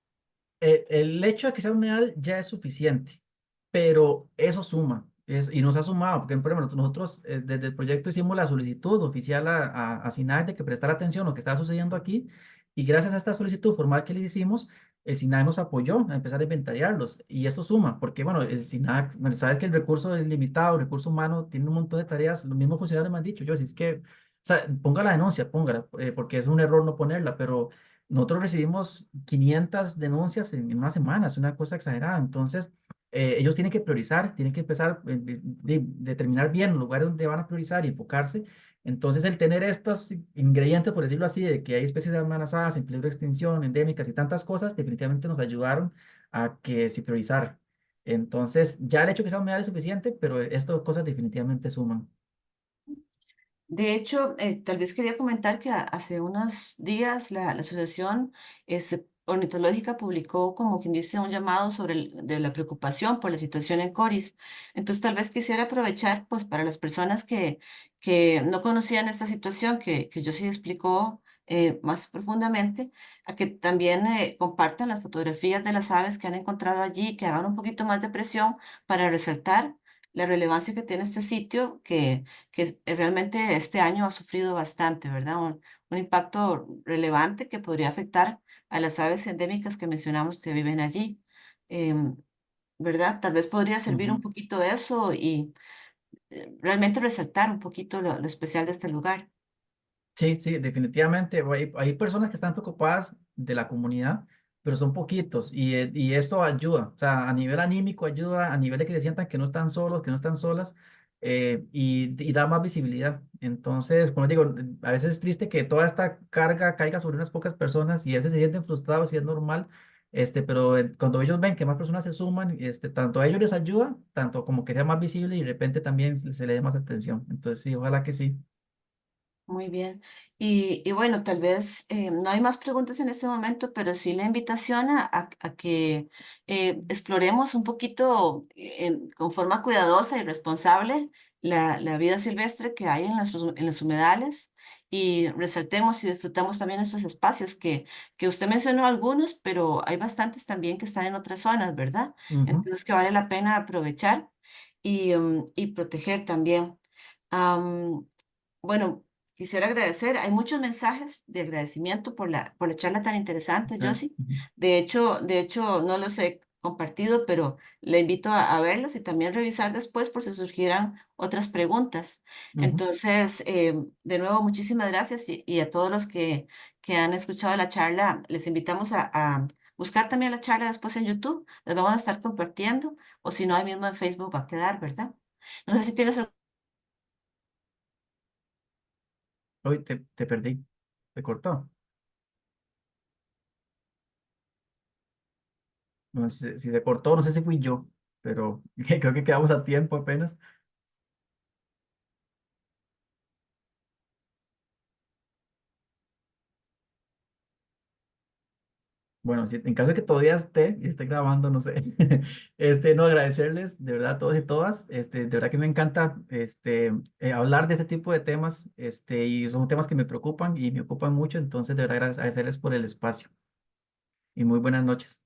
El hecho de que sea humedal ya es suficiente, pero eso suma, y nos ha sumado, porque por ejemplo, nosotros desde el proyecto hicimos la solicitud oficial a SINAE de que prestara atención a lo que estaba sucediendo aquí, y gracias a esta solicitud formal que le hicimos, el SINAE nos apoyó a empezar a inventariarlos, y eso suma, porque bueno, el SINAE, bueno, sabes que el recurso es limitado, el recurso humano tiene un montón de tareas, los mismos funcionarios me han dicho, yo, si es que, o sea, ponga la denuncia, póngala, porque es un error no ponerla, pero nosotros recibimos 500 denuncias en una semana, es una cosa exagerada. Entonces, ellos tienen que priorizar, tienen que empezar a determinar bien los lugares donde van a priorizar y enfocarse. Entonces, el tener estos ingredientes, por decirlo así, de que hay especies amenazadas, en peligro de extinción, endémicas y tantas cosas, definitivamente nos ayudaron a que se priorizara. Entonces, ya el hecho que sea humedal es suficiente, pero estas cosas definitivamente suman. De hecho, tal vez quería comentar que hace unos días la Asociación Ornitológica publicó, como quien dice, un llamado sobre de la preocupación por la situación en Coris. Entonces, tal vez quisiera aprovechar, pues, para las personas que no conocían esta situación, que yo sí explicó más profundamente, a que también compartan las fotografías de las aves que han encontrado allí, que hagan un poquito más de presión para resaltar la relevancia que tiene este sitio, que realmente este año ha sufrido bastante, ¿verdad? Un impacto relevante que podría afectar a las aves endémicas que mencionamos que viven allí, em, ¿verdad? Tal vez podría servir un Ujú. poquito eso y realmente resaltar un poquito lo especial de este lugar. Sí, sí, definitivamente. Hay personas que están preocupadas de la comunidad, pero son poquitos y esto ayuda. O sea, a nivel anímico ayuda, a nivel de que se sientan que no están solos, que no están solas, y da más visibilidad. Entonces, como digo, a veces es triste que toda esta carga caiga sobre unas pocas personas y a veces se sienten frustrados y es normal. Pero cuando ellos ven que más personas se suman, tanto a ellos les ayuda, tanto como que sea más visible y de repente también se le dé más atención. Entonces, sí, ojalá que sí. Muy bien. Y bueno, tal vez no hay más preguntas en este momento, pero sí la invitación a que exploremos un poquito con forma cuidadosa y responsable la vida silvestre que hay en los humedales y resaltemos y disfrutamos también estos espacios que usted mencionó algunos, pero hay bastantes también que están en otras zonas, ¿verdad? Ujú. Entonces que vale la pena aprovechar y proteger también. Am, bueno. quisiera agradecer. Hay muchos mensajes de agradecimiento por la charla tan interesante, Sí, Josie. ujú, De hecho, no los he compartido, pero le invito a verlos y también revisar después por si surgieran otras preguntas. ujú. Entonces, de nuevo, muchísimas gracias y a todos los que han escuchado la charla, les invitamos a buscar también la charla después en YouTube. Les vamos a estar compartiendo o si no, ahí mismo en Facebook va a quedar, ¿verdad? No sé si tienes Hoy te perdí, te cortó. No sé si se cortó, no sé si fui yo, pero creo que quedamos a tiempo apenas. Bueno, si en caso de que todavía esté y esté grabando, no sé, no agradecerles de verdad a todos y todas, de verdad que me encanta, hablar de este tipo de temas, y son temas que me preocupan y me ocupan mucho, entonces de verdad agradecerles por el espacio y muy buenas noches.